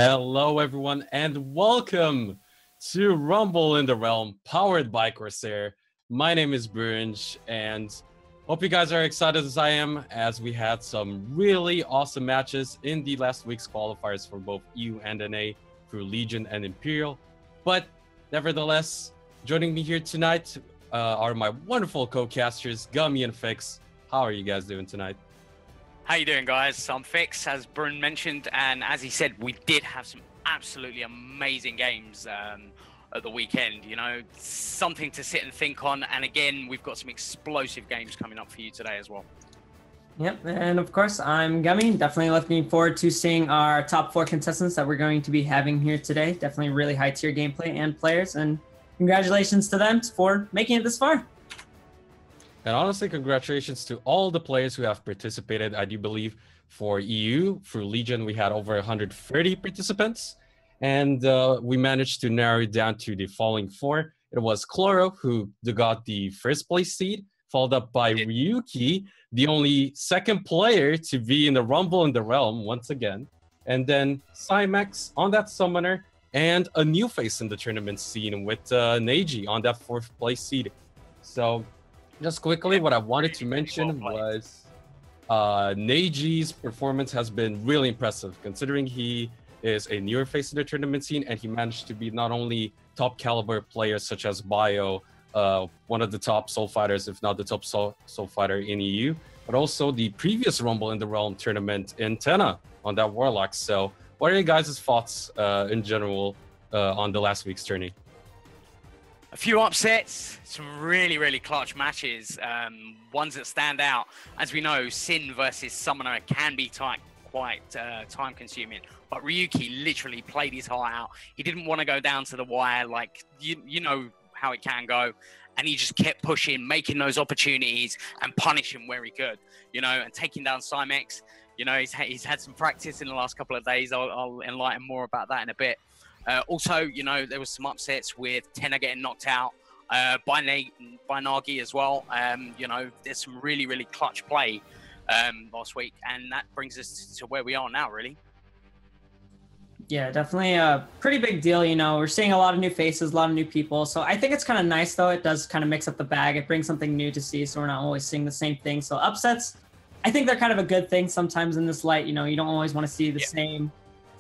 Hello, everyone, and welcome to Rumble in the Realm, powered by Corsair. My name is Brunch, and hope you guys are excited as I am, as we had some really awesome matches in the last week's qualifiers for both EU and NA through Legion and Imperial. But nevertheless, joining me here tonight are my wonderful co-casters, Gummy and Fix. How are you guys doing tonight? How you doing, guys? I'm Fix, as Brun mentioned, and as he said, we did have some absolutely amazing games at the weekend. You know, something to sit and think on. And again, we've got some explosive games coming up for you today as well. Yep, and of course, I'm Gummy. Definitely looking forward to seeing our top 4 contestants that we're going to be having here today. Definitely really high-tier gameplay and players, and congratulations to them for making it this far. And honestly, congratulations to all the players who have participated. I do believe for EU, through Legion, we had over 130 participants. And we managed to narrow it down to the following 4. It was Chloro, who got the first place seed, followed up by Ryuki, the only second player to be in the Rumble in the Realm once again. And then Cymex on that Summoner, and a new face in the tournament scene with Neji on that 4th place seed. So just quickly, what I wanted to mention was Neji's performance has been really impressive, considering he is a newer face in the tournament scene, and he managed to be not only top caliber players such as Bio, one of the top soul fighters, if not the top soul fighter in EU, but also the previous Rumble in the Realm tournament in Tenna on that Warlock. So what are you guys' thoughts in general on the last week's tourney? A few upsets, some really clutch matches, ones that stand out. As we know, Sin versus Summoner can be quite time-consuming, but Ryuki literally played his heart out. He didn't want to go down to the wire, like, you know how it can go, and he just kept pushing, making those opportunities and punishing where he could, you know, and taking down Cymex. You know, he's had some practice in the last couple of days. I'll enlighten more about that in a bit. Also, you know, there was some upsets with Tenna getting knocked out by Nagi as well. You know, there's some really clutch play last week, and that brings us to where we are now, really. Yeah, definitely a pretty big deal. You know, we're seeing a lot of new faces, a lot of new people. So I think it's kind of nice, though. It does kind of mix up the bag. It brings something new to see, so we're not always seeing the same thing. So upsets, I think they're kind of a good thing sometimes in this light. You know, you don't always want to see the same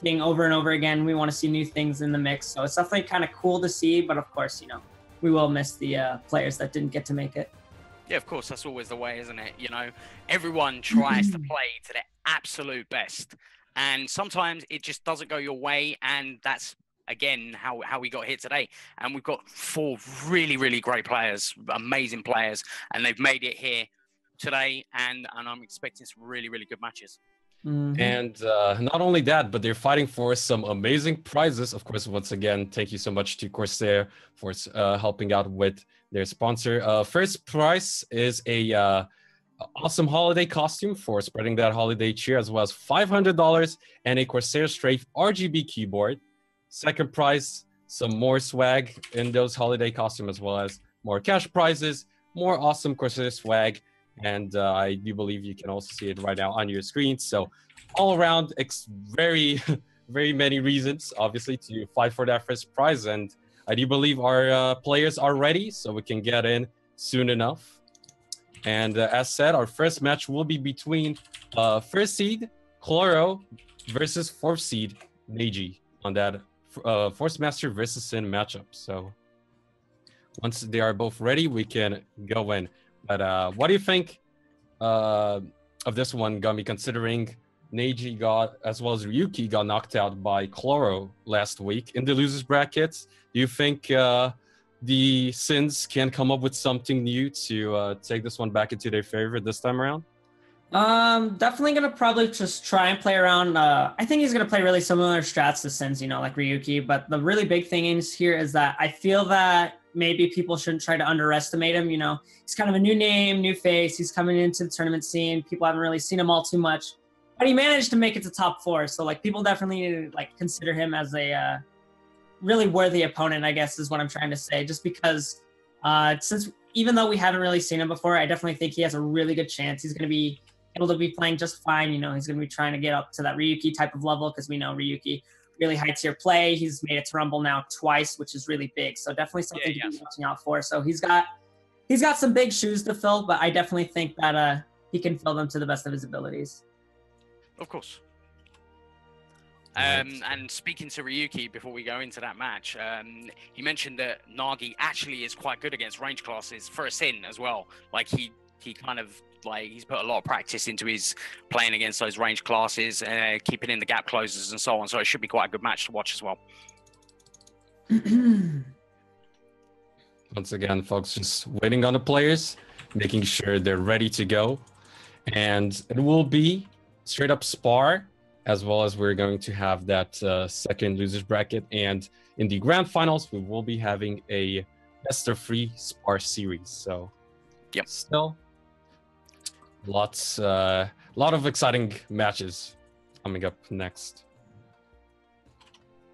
thing over and over again. We want to see new things in the mix. So it's definitely kind of cool to see. But of course, you know, we will miss the players that didn't get to make it. Yeah, of course, that's always the way, isn't it? You know, everyone tries to play to their absolute best. And sometimes it just doesn't go your way. And that's, again, how we got here today. And we've got 4 really great players, amazing players. And they've made it here today. And I'm expecting some really good matches. Mm-hmm. And not only that, but they're fighting for some amazing prizes. Of course, once again, thank you so much to Corsair for helping out with their sponsor. First prize is a awesome holiday costume for spreading that holiday cheer, as well as $500 and a Corsair Strafe RGB keyboard. Second prize, some more swag in those holiday costumes, as well as more cash prizes, more awesome Corsair swag. And I do believe you can also see it right now on your screen. So all around, very many reasons, obviously, to fight for that first prize. And I do believe our players are ready, so we can get in soon enough. And as said, our first match will be between first seed Chloro versus 4th seed Neji on that Force Master versus Sin matchup. So once they are both ready, we can go in. But what do you think of this one, Gummy, considering Neji got, as well as Ryuki, got knocked out by Chloro last week in the losers brackets? Do you think the Sins can come up with something new to take this one back into their favor this time around? Definitely gonna probably just try and play around. I think he's gonna play really similar strats to Sins, you know, like Ryuki. But the really big thing is here is that I feel that maybe people shouldn't try to underestimate him. You know, he's kind of a new name, new face. He's coming into the tournament scene. People haven't really seen him all too much, but he managed to make it to top 4. So like people definitely need to like consider him as a really worthy opponent, I guess is what I'm trying to say. Just because since even though we haven't really seen him before, I definitely think he has a really good chance. He's going to be able to be playing just fine. You know, he's going to be trying to get up to that Ryuki type of level because we know Ryuki really high tier play. He's made it to Rumble now twice, which is really big. So definitely something to be watching out for. So he's got some big shoes to fill, but I definitely think that he can fill them to the best of his abilities. Of course. And speaking to Ryuki before we go into that match, he mentioned that Nagi actually is quite good against range classes for a Sin as well. Like he kind of like he's put a lot of practice into his playing against those range classes, keeping in the gap closes and so on. So it should be quite a good match to watch as well. Once again, folks, just waiting on the players, making sure they're ready to go. And it will be straight up spar, as well as we're going to have that second losers bracket. And in the grand finals, we will be having a best of 3 spar series. So yep, still a lot of exciting matches coming up next.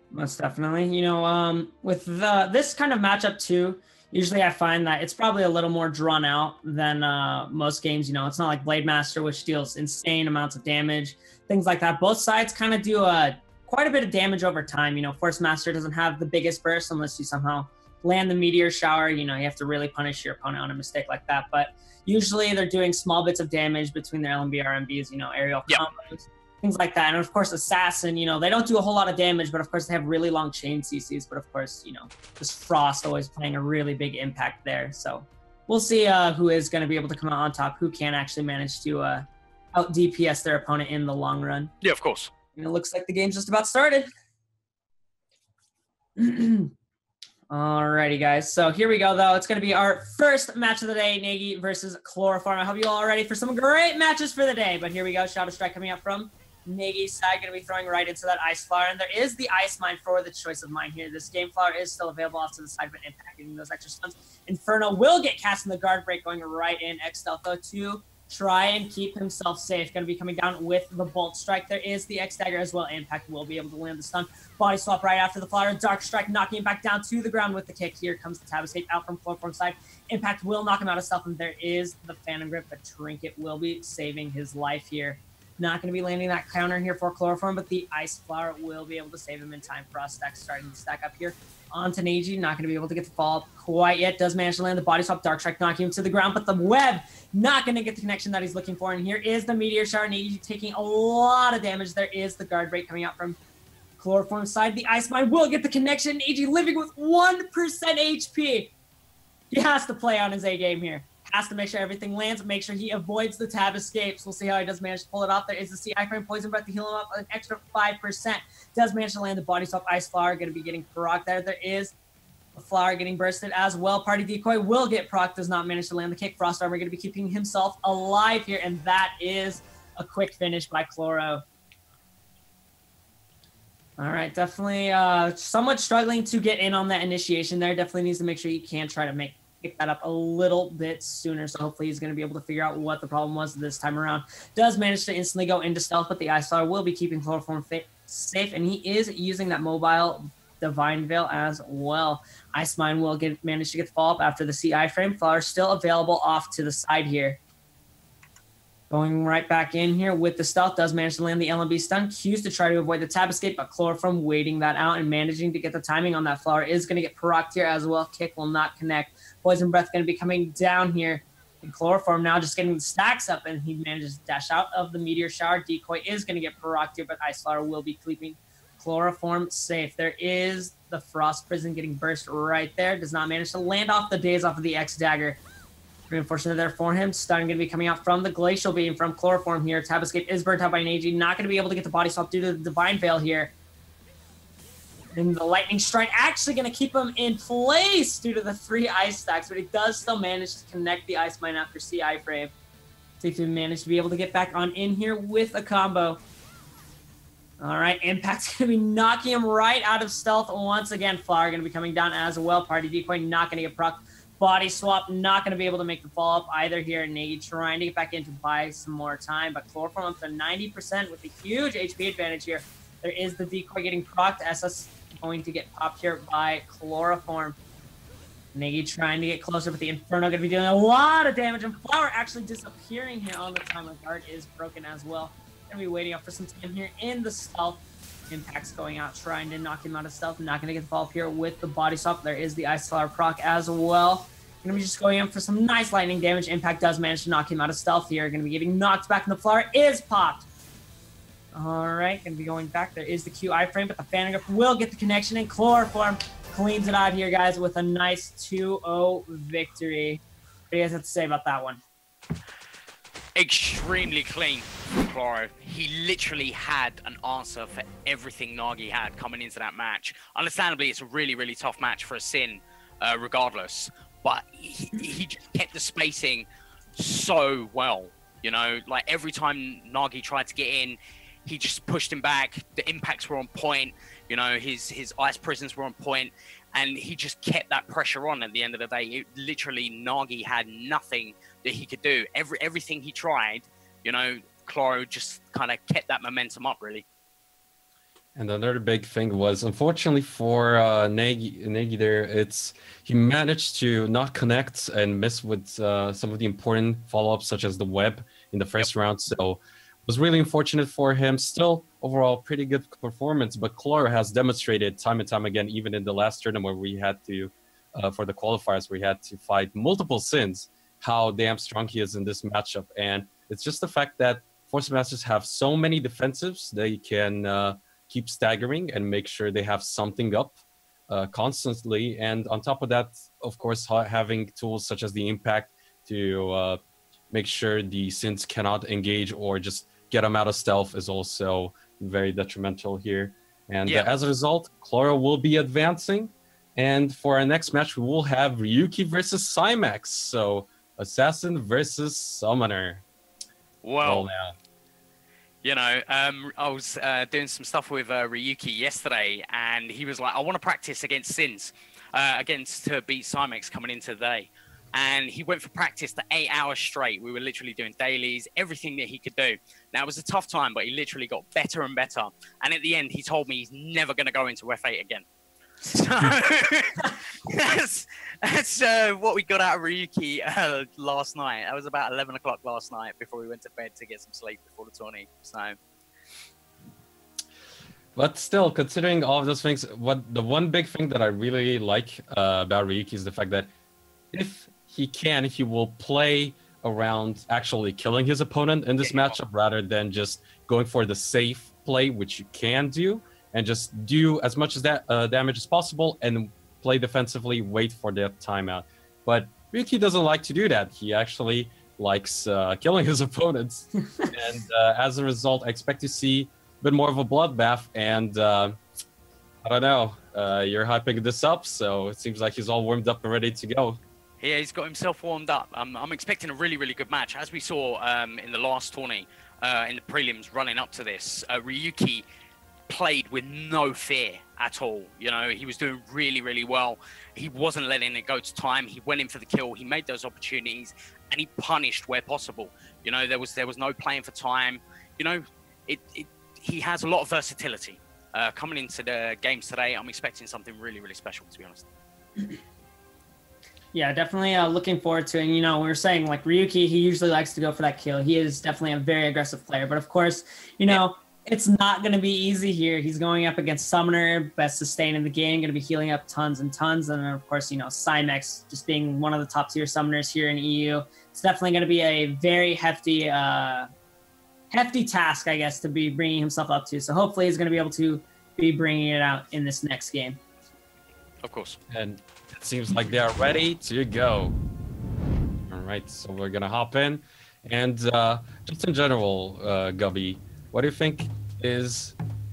Most definitely. You know, with this kind of matchup too, usually I find that it's probably a little more drawn out than most games. You know, it's not like Blade Master, which deals insane amounts of damage, things like that. Both sides kind of do quite a bit of damage over time. You know, Force Master doesn't have the biggest burst unless you somehow land the Meteor Shower. You know, you have to really punish your opponent on a mistake like that. But usually they're doing small bits of damage between their LMB, RMBs, you know, aerial combos, things like that. And of course, Assassin, you know, they don't do a whole lot of damage, but of course they have really long chain CCs. But of course, you know, this Frost always playing a really big impact there. So we'll see who is going to be able to come out on top, who can actually manage to out DPS their opponent in the long run. Yeah, of course. And it looks like the game's just about started. Alrighty, guys. So here we go, though. It's going to be our first match of the day, Nagi versus Chloroform. I hope you all are ready for some great matches for the day. But here we go. Shadow Strike coming up from Nagi's side. Going to be throwing right into that Ice Flower. And there is the Ice Mine for the choice of mine here. This Game Flower is still available off to the side, but impacting those extra stuns. Inferno will get cast in the guard break, going right in. X-Stealtho to try and keep himself safe. Going to be coming down with the Bolt Strike. There is the X-Dagger as well. Impact will be able to land the stun. Body swap right after the Flower. Dark Strike knocking him back down to the ground with the kick. Here comes the Tab Escape out from Chloroform's side. Impact will knock him out of stealth, and there is the Phantom Grip. The Trinket will be saving his life here. Not going to be landing that counter here for Chloroform, but the Ice Flower will be able to save him in time. Frost Stack starting to stack up here onto Nagi. Not going to be able to get the fall quite yet. Does manage to land the Body Swap. Dark Strike knocking him to the ground, but the web not going to get the connection that he's looking for. And here is the Meteor Shower. Nagi taking a lot of damage. There is the guard break coming out from Chloroform's side. The Ice Mine will get the connection. Nagi living with 1% HP. He has to play on his A game here. Has to make sure everything lands, make sure he avoids the Tab Escapes. We'll see how he does manage to pull it off. There is the CI frame Poison Breath to heal him up an extra 5%. Does manage to land the Body Swap. Ice Flower going to be getting proc there. There is a Flower getting bursted as well. Party Decoy will get proc. Does not manage to land the kick. Frost Armor going to be keeping himself alive here, and that is a quick finish by Chloro. All right, definitely somewhat struggling to get in on that initiation there. Definitely needs to make sure he can try to pick that up a little bit sooner. So hopefully he's going to be able to figure out what the problem was this time around. Does manage to instantly go into stealth, but the Ice Flower will be keeping Chloroform safe, and he is using that mobile Divine Veil as well. Ice Mine will manage to get the follow-up after the CI frame. Flower still available off to the side here. Going right back in here with the stealth, does manage to land the LMB stun. Q's to try to avoid the Tab Escape, but Chloroform waiting that out and managing to get the timing on that Flower is going to get procced here as well. Kick will not connect. Poison Breath going to be coming down here. And Chloroform now just getting the stacks up, and he manages to dash out of the Meteor Shower. Decoy is going to get procced here, but Ice Flower will be keeping Chloroform safe. There is the Frost Prison getting burst right there. Does not manage to land off the daze off of the X-Dagger. Reinforcement there for him. Stun going to be coming out from the Glacial Beam from Chloroform here. Tab Escape is burnt out by Nagi. Not going to be able to get the Body Swap due to the Divine Veil here. And the Lightning Strike actually going to keep him in place due to the 3 Ice Stacks, but he does still manage to connect the Ice Mine after CI frame. See if he managed to be able to get back on in here with a combo. All right, Impact's going to be knocking him right out of stealth once again. Flower going to be coming down as well. Party Decoy not going to get proc. Body Swap not going to be able to make the follow-up either here. Nagi trying to get back in to buy some more time, but Chloroform up to 90% with a huge HP advantage here. There is the Decoy getting procced. SS going to get popped here by Chloroform. Nagi trying to get closer, but the Inferno going to be doing a lot of damage, and Flower actually disappearing here on the time. The guard is broken as well. Going to be waiting up for some time here in the stealth. Impact's going out, trying to knock him out of stealth. Not going to get the follow-up here with the body swap. There is the Ice Flower proc as well. Going to be just going in for some nice lightning damage. Impact does manage to knock him out of stealth here. Going to be getting knocked back, and the flower is popped. All right, going to be going back. There is the Q iframe, but the Phantom will get the connection, and Chloroform cleans it out here, guys, with a nice 2-0 victory. What do you guys have to say about that one? Extremely clean from Chloro. He literally had an answer for everything Nagi had coming into that match. Understandably, it's a really, really tough match for a Sin, regardless. But he just kept the spacing so well. You know, like every time Nagi tried to get in, he just pushed him back. The impacts were on point. You know, his ice prisons were on point, and he just kept that pressure on. At the end of the day, literally Nagi had nothing that he could do. Everything he tried, you know, Chloro just kind of kept that momentum up, really. And another big thing was, unfortunately for Nagi there, he managed to not connect and miss with some of the important follow-ups, such as the web in the first round. So it was really unfortunate for him. Still, overall, pretty good performance. But Chloro has demonstrated time and time again, even in the last tournament where we had to, for the qualifiers, we had to fight multiple Sins, how damn strong he is in this matchup. And it's just the fact that Force Masters have so many defensives, they can keep staggering and make sure they have something up constantly. And on top of that, of course, having tools such as the impact to make sure the Sins cannot engage or just get them out of stealth is also very detrimental here. And as a result, Chloro will be advancing. And for our next match, we will have Ryuki versus Cymax. So Assassin versus Summoner. Well, now. You know, I was doing some stuff with Ryuki yesterday, and he was like, I want to practice against Sins, to beat Cymax coming in today. And he went for practice for 8 hours straight. We were literally doing dailies, everything that he could do. Now, it was a tough time, but he literally got better and better. And at the end, he told me he's never going to go into F8 again. So that's what we got out of Ryuki last night. That was about 11 o'clock last night before we went to bed to get some sleep before the tourney. So, but still, considering all of those things, the one big thing that I really like about Ryuki is the fact that if he will play around actually killing his opponent in this matchup rather than just going for the safe play, which you can do, and just do as much as that damage as possible and play defensively, wait for that timeout. But Ryuki doesn't like to do that. He actually likes killing his opponents. And as a result, I expect to see a bit more of a bloodbath. And I don't know, you're hyping this up, so it seems like he's all warmed up and ready to go. Yeah, he's got himself warmed up. I'm expecting a really, really good match. As we saw in the last tourney, in the prelims running up to this, Ryuki played with no fear at all. You know, he was doing really, really well. He wasn't letting it go to time. He went in for the kill. He made those opportunities, and he punished where possible. You know, there was no playing for time. You know, he has a lot of versatility. Coming into the games today, I'm expecting something really, really special, to be honest. Yeah, definitely looking forward to it. And, you know, we were saying, like, Ryuki, he usually likes to go for that kill. He is definitely a very aggressive player. But, of course, you know, it's not going to be easy here. He's going up against Summoner, best sustain in the game, going to be healing up tons and tons. And, of course, you know, Cymax just being one of the top-tier Summoners here in EU. It's definitely going to be a very hefty task, I guess, to be bringing himself up to. So, hopefully, he's going to be able to be bringing it out in this next game. Of course. And it seems like they are ready to go. All right, so we're gonna hop in, and just in general, Gubby, what do you think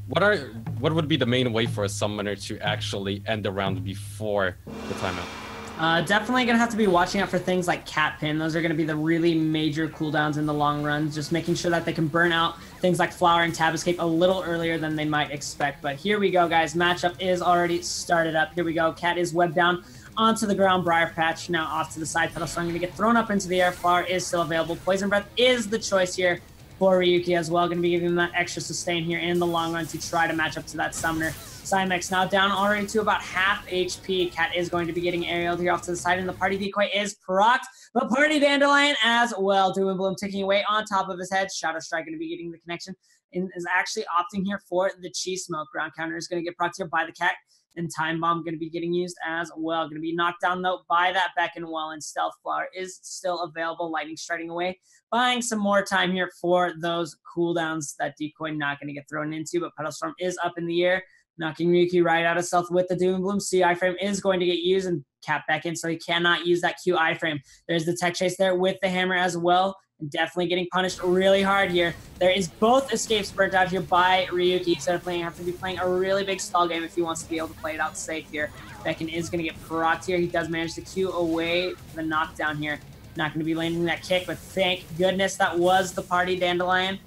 what would be the main way for a summoner to actually end the round before the timeout? Definitely going to have to be watching out for things like Cat Pin. Those are going to be the really major cooldowns in the long run. Just making sure that they can burn out things like Flower and Tab Escape a little earlier than they might expect. But here we go, guys. Matchup is already started up. Here we go. Cat is webbed down onto the ground. Briar Patch now off to the side pedal. So I'm going to get thrown up into the air. Flower is still available. Poison Breath is the choice here for Ryuki as well. Going to be giving him that extra sustain here in the long run to try to match up to that Summoner. Cymax now down already to about half HP. Cat is going to be getting aerialed here off to the side, and the Party Decoy is procced. But Party Dandelion as well. Doom and Bloom ticking away on top of his head. Shadow Strike going to be getting the connection. and is actually opting here for the Cheese Smoke. Ground counter is going to get procced here by the cat, and Time Bomb going to be getting used as well. Going to be knocked down, though, by that Beckon Well, and Stealth Flower is still available. Lightning striking away, buying some more time here for those cooldowns that Decoy not going to get thrown into, but Petal Storm is up in the air, knocking Ryuki right out of stealth with the Doom and Bloom. C iframe is going to get used and cap back in, so he cannot use that Q iframe. There's the tech chase there with the hammer as well. Definitely getting punished really hard here. There is both escapes burnt out here by Ryuki. So definitely have to be playing a really big stall game if he wants to be able to play it out safe here. Beckon is going to get procced here. He does manage to Q away the knockdown here. Not going to be landing that kick, but thank goodness that was the party Dandelion.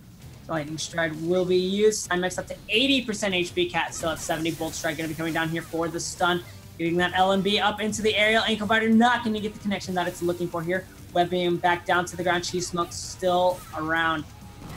Lightning Strike will be used. Cymex up to 80% HP. Cat still at 70. Bolt Strike going to be coming down here for the stun. Getting that LMB up into the aerial. Ankle Biter not going to get the connection that it's looking for here. Webbing him back down to the ground. Cheese Smoke still around.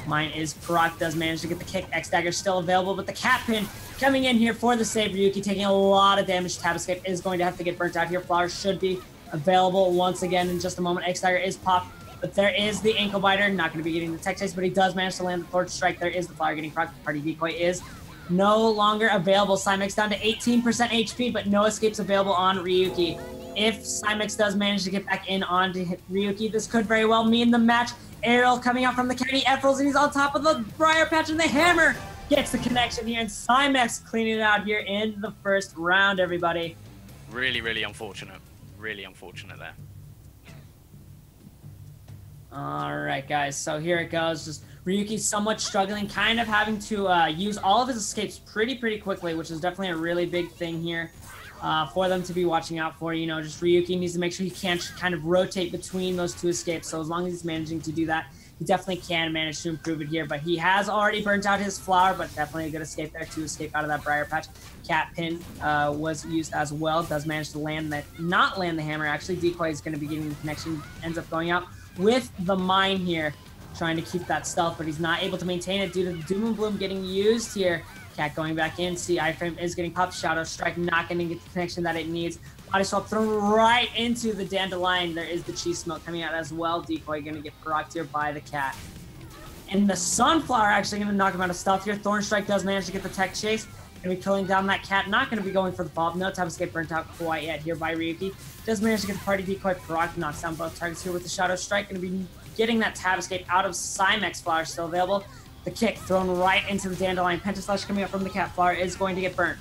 Mine is Proc, does manage to get the kick. X-Dagger still available, but the Cat Pin coming in here for the save. Ryuki taking a lot of damage. Tab Escape is going to have to get burnt out here. Flowers should be available once again in just a moment. X-Dagger is popped, but there is the Ankle Biter. Not going to be getting the Tech Chase, but he does manage to land the Torch Strike. There is the Flower getting proc. Party Decoy is no longer available. Cymex down to 18% HP, but no escapes available on Ryuki. If Cymex does manage to get back in onto Ryuki, this could very well mean the match. Aerial coming out from the Kenny Efrels, and he's on top of the Briar Patch, and the hammer gets the connection here, and Cymex cleaning it out here in the first round, everybody. Really, really unfortunate. Really unfortunate there. All right, guys, so here it goes. Just Ryuki somewhat struggling, kind of having to use all of his escapes pretty quickly, which is definitely a really big thing here. For them to be watching out for. You know, just Ryuki needs to make sure he can't kind of rotate between those two escapes. So as long as he's managing to do that, he definitely can manage to improve it here. But he has already burnt out his Flower, but definitely a good escape there to escape out of that Briar Patch. Cat Pin was used as well. Does manage to land that, not land the hammer. Actually, Decoy is going to be getting the connection. Ends up going out with the Mine here, trying to keep that stealth, but he's not able to maintain it due to the Doom and Bloom getting used here. Cat going back in. See, iframe is getting popped. Shadow Strike not going to get the connection that it needs. Body Swap thrown right into the Dandelion. There is the Cheese Smoke coming out as well. Decoy going to get procced here by the Cat. And the Sunflower actually going to knock him out of stealth here. Thorn Strike does manage to get the Tech Chase. Going to be killing down that Cat. Not going to be going for the follow-up. No Tab Escape burnt out quite yet here by Ryuki. Does manage to get the Party Decoy proc. Knocks down both targets here with the Shadow Strike. Going to be getting that Tab Escape out of Cymex. Flower still available. The kick thrown right into the Dandelion. Pentaslash coming up from the Cat. Flower is going to get burnt.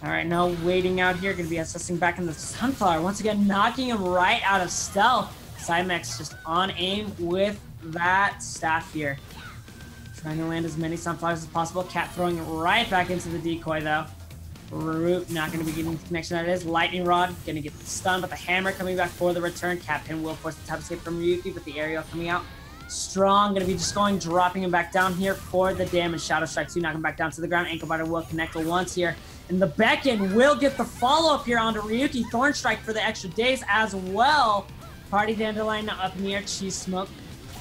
All right, now waiting out here. Going to be assessing back in the Sunflower. Once again, knocking him right out of stealth. Cymex just on aim with that staff here. Trying to land as many Sunflowers as possible. Cat throwing it right back into the Decoy, though. Root not going to be getting the connection that it is. Lightning Rod going to get stunned, but the hammer coming back for the return. Cat Pin will force the Tab Escape from Ryuki, but the aerial coming out. Strong, going to be just going, dropping him back down here for the damage. Shadow Strike 2, knock him back down to the ground. Ankle Biter will connect once here. And the Beckon will get the follow-up here onto Ryuki. Thorn Strike for the extra days as well. Party Dandelion now up in the air. Cheese Smoke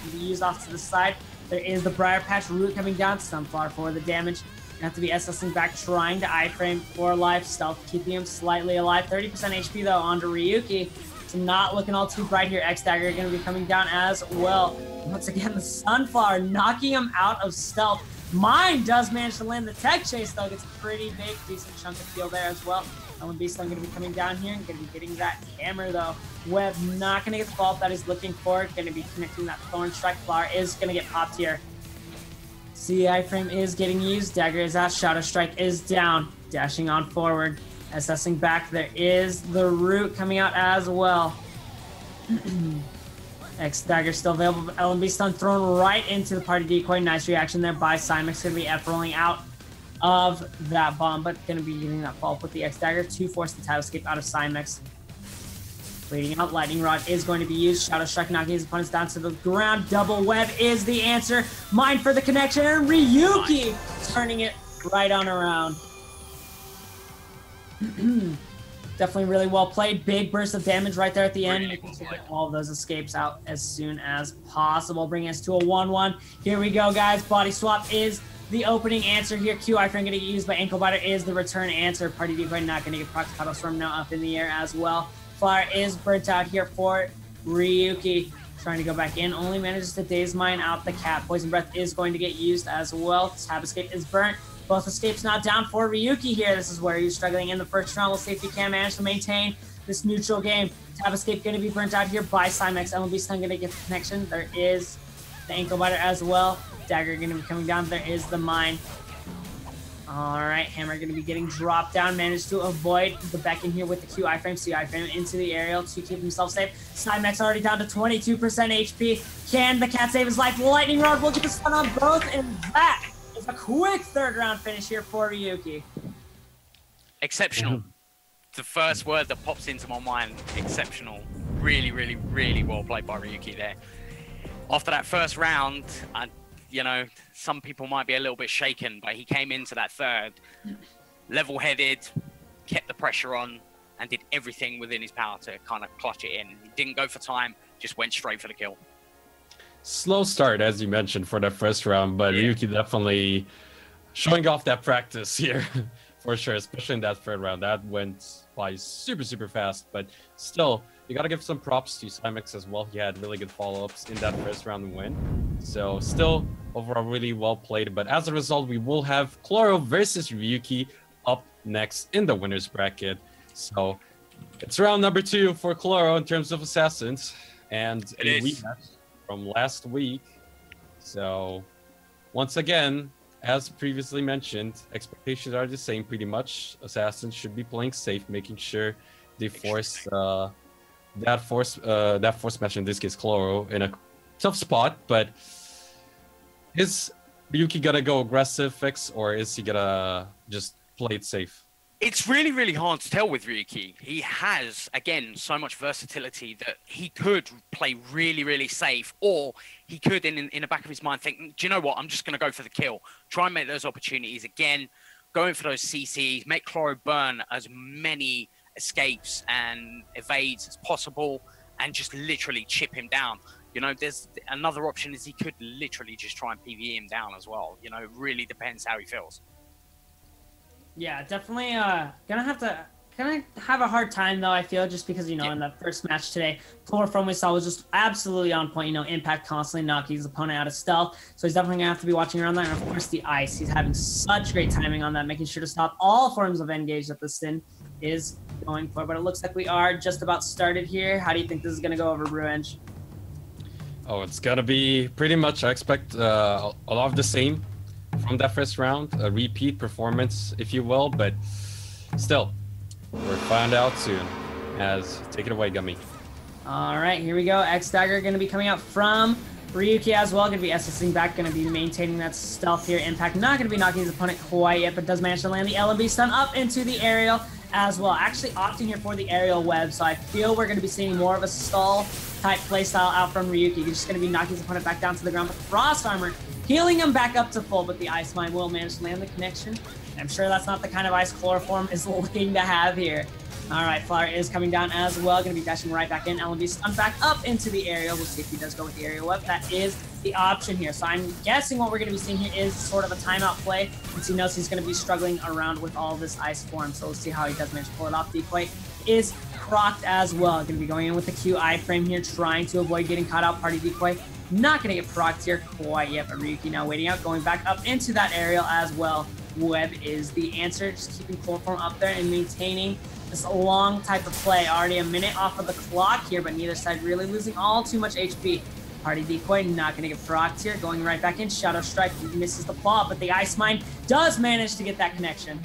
can be used off to the side. There is the Briar Patch Root coming down. Sunflower for the damage. You have to be SSing back, trying to iframe for life. Stealth, keeping him slightly alive. 30% HP, though, onto Ryuki. So not looking all too bright here. X-Dagger going to be coming down as well. Once again, the Sunflower knocking him out of stealth. Mine does manage to land the Tech Chase, though. Gets a pretty big, decent chunk of field there as well. Ellen Beastone going to be coming down here and going to be getting that hammer, though. Webb not going to get the follow-up that he's looking for. Going to be connecting that Thorn Strike. Flower is going to get popped here. CI frame is getting used. Dagger is out. Shadow Strike is down. Dashing on forward. Assessing back. There is the Root coming out as well. X-Dagger still available. LMB stun thrown right into the Party Decoy. Nice reaction there by Cymex. Going to be F-rolling out of that bomb, but going to be getting that follow-up with the X-Dagger to force the Tab Escape out of Cymex. Waiting out. Lightning Rod is going to be used. Shadow Strike knocking his opponents down to the ground. Double Web is the answer. Mine for the connection, and Ryuki turning it right on around. Definitely really well played. Big burst of damage right there at the end. Making sure to get all of those escapes out as soon as possible. Bringing us to a 1-1. Here we go, guys. Body Swap is the opening answer here. Q iframe going to get used by Ankle Biter is the return answer. Party Decoy not going to get proc. Petal Storm now up in the air as well. Flower is burnt out here for Ryuki. Trying to go back in, only manages to Daze Mine out the cat. Poison Breath is going to get used as well. Tab Escape is burnt. Both escapes now down for Ryuki here. This is where he's struggling in the first round. We'll see if he can manage to maintain this neutral game. Tab Escape going to be burnt out here by Cymex. LMB Stun going to get the connection. There is the Ankle Biter as well. Dagger going to be coming down. There is the Mine. All right, Hammer going to be getting dropped down. Managed to avoid the Beck in here with the Q iframe. C iframe into the aerial to keep himself safe. Cymex already down to 22% HP. Can the cat save his life? Lightning Rod will get the stun on both, and that is a quick third round finish here for Ryuki. Exceptional. The first word that pops into my mind, exceptional. Really, really, really well played by Ryuki there. After that first round, you know, some people might be a little bit shaken, but he came into that third level-headed, kept the pressure on, and did everything within his power to kind of clutch it in. He didn't go for time, just went straight for the kill. Slow start, as you mentioned, for that first round, but Ryuki definitely showing off that practice here, for sure, especially in that third round. That went by super, super fast, but still, you got to give some props to Cymex as well. He had really good follow-ups in that first round win. So still, overall, really well played. But as a result, we will have Chloro versus Ryuki up next in the winner's bracket. So it's round number 2 for Chloro in terms of Assassins. And a rematch from last week. So once again, as previously mentioned, expectations are the same pretty much. Assassins should be playing safe, making sure they force that force match, in this case Chloro, in a tough spot. But is Ryuki gonna go aggressive fix, or is he gonna just play it safe? It's really, really hard to tell with Ryuki. He has, again, so much versatility that he could play really, really safe, or he could, in the back of his mind, think, do you know what, I'm just going to go for the kill. Try and make those opportunities again, going for those CCs, make Chloro burn as many escapes and evades as possible, and just literally chip him down. You know, there's another option is he could literally just try and PvE him down as well. You know, it really depends how he feels. Yeah, definitely gonna have a hard time though, I feel, just because, you know, in the first match today, Chloroform we saw was just absolutely on point, you know, impact constantly knocking his opponent out of stealth. So he's definitely gonna have to be watching around that. And of course the ice, he's having such great timing on that, making sure to stop all forms of engage that the Sin is going for. But it looks like we are just about started here. How do you think this is gonna go over, Bruenge? Oh, it's gonna be pretty much, I expect a lot of the same from that first round, a repeat performance, if you will, but still, we'll find out soon. Take it away, Gummy. All right, here we go. X-Dagger going to be coming out from Ryuki as well. Going to be SSing back, going to be maintaining that stealth here. Impact not going to be knocking his opponent quite yet, but does manage to land the LMB stun up into the aerial as well. Actually opting here for the aerial web, so I feel we're going to be seeing more of a stall type playstyle out from Ryuki. He's just going to be knocking his opponent back down to the ground with Frost Armor, healing him back up to full, but the Ice Mine will manage to land the connection. I'm sure that's not the kind of ice Chloroform is looking to have here. All right, Flower is coming down as well. Going to be dashing right back in. LMB stun back up into the aerial. We'll see if he does go with the aerial web. That is the option here. So I'm guessing what we're going to be seeing here is sort of a timeout play, since he knows he's going to be struggling around with all this ice form. So we'll see how he does manage to pull it off. Decoy is procced as well. Going to be going in with the Q iframe here, trying to avoid getting caught out. Party Decoy not going to get procced here quite yet, but Ryuki now waiting out, going back up into that aerial as well. Web is the answer, just keeping Chloroform up there and maintaining this long type of play. Already a minute off of the clock here, but neither side really losing all too much HP. Party Decoy not going to get procced here, going right back in. Shadow Strike misses the claw, but the Ice Mine does manage to get that connection.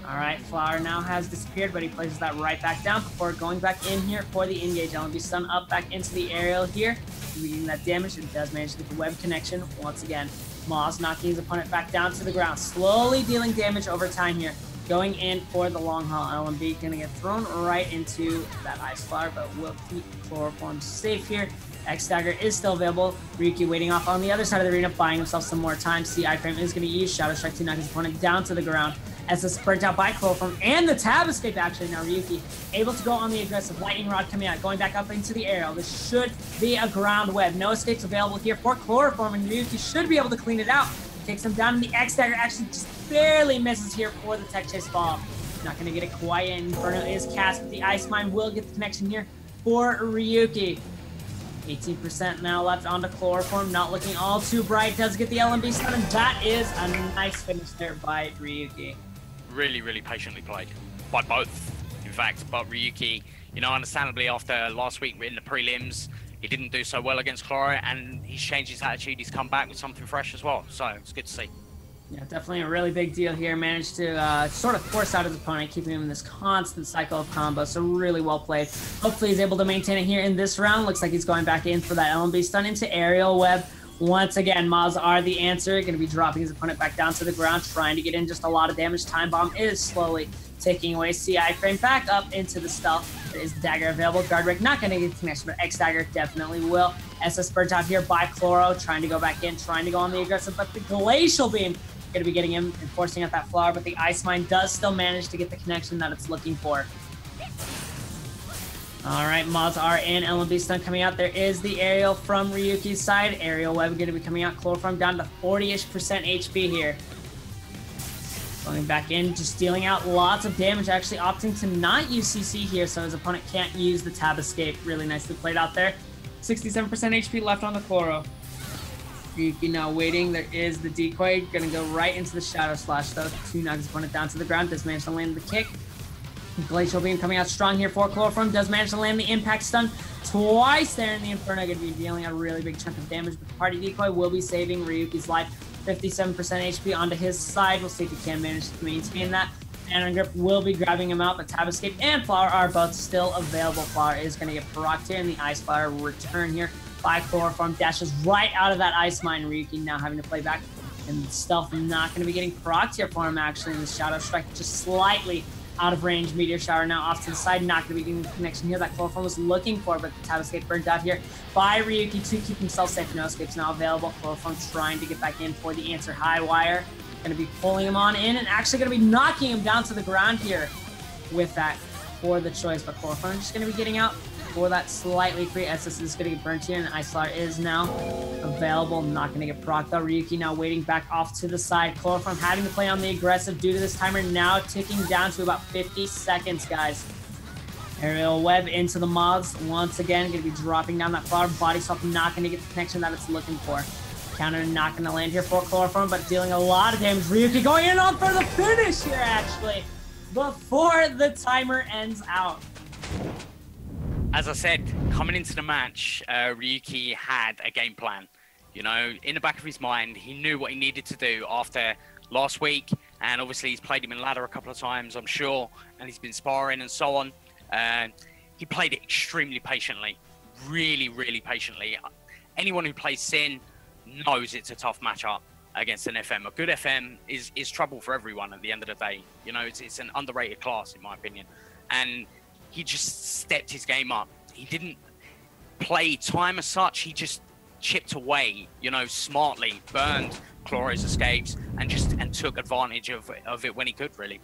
All right, Flower now has disappeared, but he places that right back down before going back in here for the engage. LMB stun up back into the aerial here, leading that damage, and does manage to get the web connection once again. Moz knocking his opponent back down to the ground, slowly dealing damage over time here. Going in for the long haul. LMB gonna get thrown right into that Ice Flower, but will keep Chloroform safe here. X-Dagger is still available. Ryuki waiting off on the other side of the arena, buying himself some more time. C iframe is gonna use Shadow Strike to knock his opponent down to the ground. As it's burnt out by Chloroform and the Tab Escape actually. Now Ryuki able to go on the aggressive. Lightning Rod coming out, going back up into the aerial. This should be a ground web. No escapes available here for Chloroform, and Ryuki should be able to clean it out. Takes him down, and the X-Dagger actually just barely misses here for the Tech Chase Fall. Not going to get it quiet. Inferno is cast, but the Ice Mine will get the connection here for Ryuki. 18% now left onto Chloroform, not looking all too bright. Does get the LMB stun, and that is a nice finish there by Ryuki. Really, really patiently played by both, in fact. But Ryuki, you know, understandably after last week in the prelims, he didn't do so well against Chloro, and he's changed his attitude. He's come back with something fresh as well, so it's good to see. Yeah, definitely a really big deal here. Managed to sort of force out his opponent, keeping him in this constant cycle of combos. So really well played. Hopefully he's able to maintain it here in this round. Looks like he's going back in for that LMB stun into Aerial Web. Once again, Maz are the answer. Going to be dropping his opponent back down to the ground, trying to get in just a lot of damage. Time Bomb is slowly taking away CI Frame back up into the stealth. There is Dagger available. Guard Break not going to get connection, but X Dagger definitely will. SS burnt out here by Chloro, trying to go back in, trying to go on the aggressive, but the Glacial Beam going to be getting him and forcing out that flower, but the Ice Mine does still manage to get the connection that it's looking for. All right, Mods are in. LMB stun coming out. There is the aerial from Ryuki's side. Aerial Web going to be coming out. Chloroform down to 40-ish% HP here. Going back in, just dealing out lots of damage, actually opting to not use CC here, so his opponent can't use the Tab Escape. Really nicely played out there. 67% HP left on the Chloro. Ryuki now waiting. There is the decoy. Gonna go right into the Shadow Slash though to knock his opponent down to the ground. Does manage to land the kick. Glacial Beam coming out strong here for Chloroform. Does manage to land the Impact Stun twice there in the Inferno. Gonna be dealing a really big chunk of damage, but the party decoy will be saving Ryuki's life. 57% HP onto his side. We'll see if he can manage to maintain that. And Grip will be grabbing him out, but Tab Escape and Flower are both still available. Flower is going to get procced here, and the Ice Flower will return here by Chloroform. Dashes right out of that Ice Mine. Ryuki now having to play back, and Stealth not going to be getting procced here for him, actually. And the Shadow Strike just slightly out of range. Meteor Shower now off to the side, not going to be getting the connection here that Chloroform was looking for, but the Tab Escape burnt out here by Ryuki to keep himself safe. No escapes now available. Chloroform trying to get back in for the answer. High Wire going to be pulling him on in and actually going to be knocking him down to the ground here with that for the choice, but Chloroform just going to be getting out for that slightly free. SS is going to get burnt here, and Ice Flower is now available. Not going to get procced though. Ryuki now waiting back off to the side. Chloroform having to play on the aggressive due to this timer now ticking down to about 50 seconds, guys. Aerial Web into the Mods. Once again, going to be dropping down that Flower. Body Swap not going to get the connection that it's looking for. Counter not going to land here for Chloroform, but dealing a lot of damage. Ryuki going in on for the finish here, actually, before the timer ends out. As I said, coming into the match, Ryuki had a game plan. You know, in the back of his mind, he knew what he needed to do after last week, and obviously he's played him in ladder a couple of times, I'm sure, and he's been sparring and so on. He played it extremely patiently, really, really patiently. Anyone who plays Sin knows it's a tough matchup against an FM. A good FM is trouble for everyone at the end of the day. You know, it's an underrated class, in my opinion. And he just stepped his game up. He didn't play time as such. He just chipped away, you know, smartly, burned Chloro's escapes, and took advantage of it when he could, really.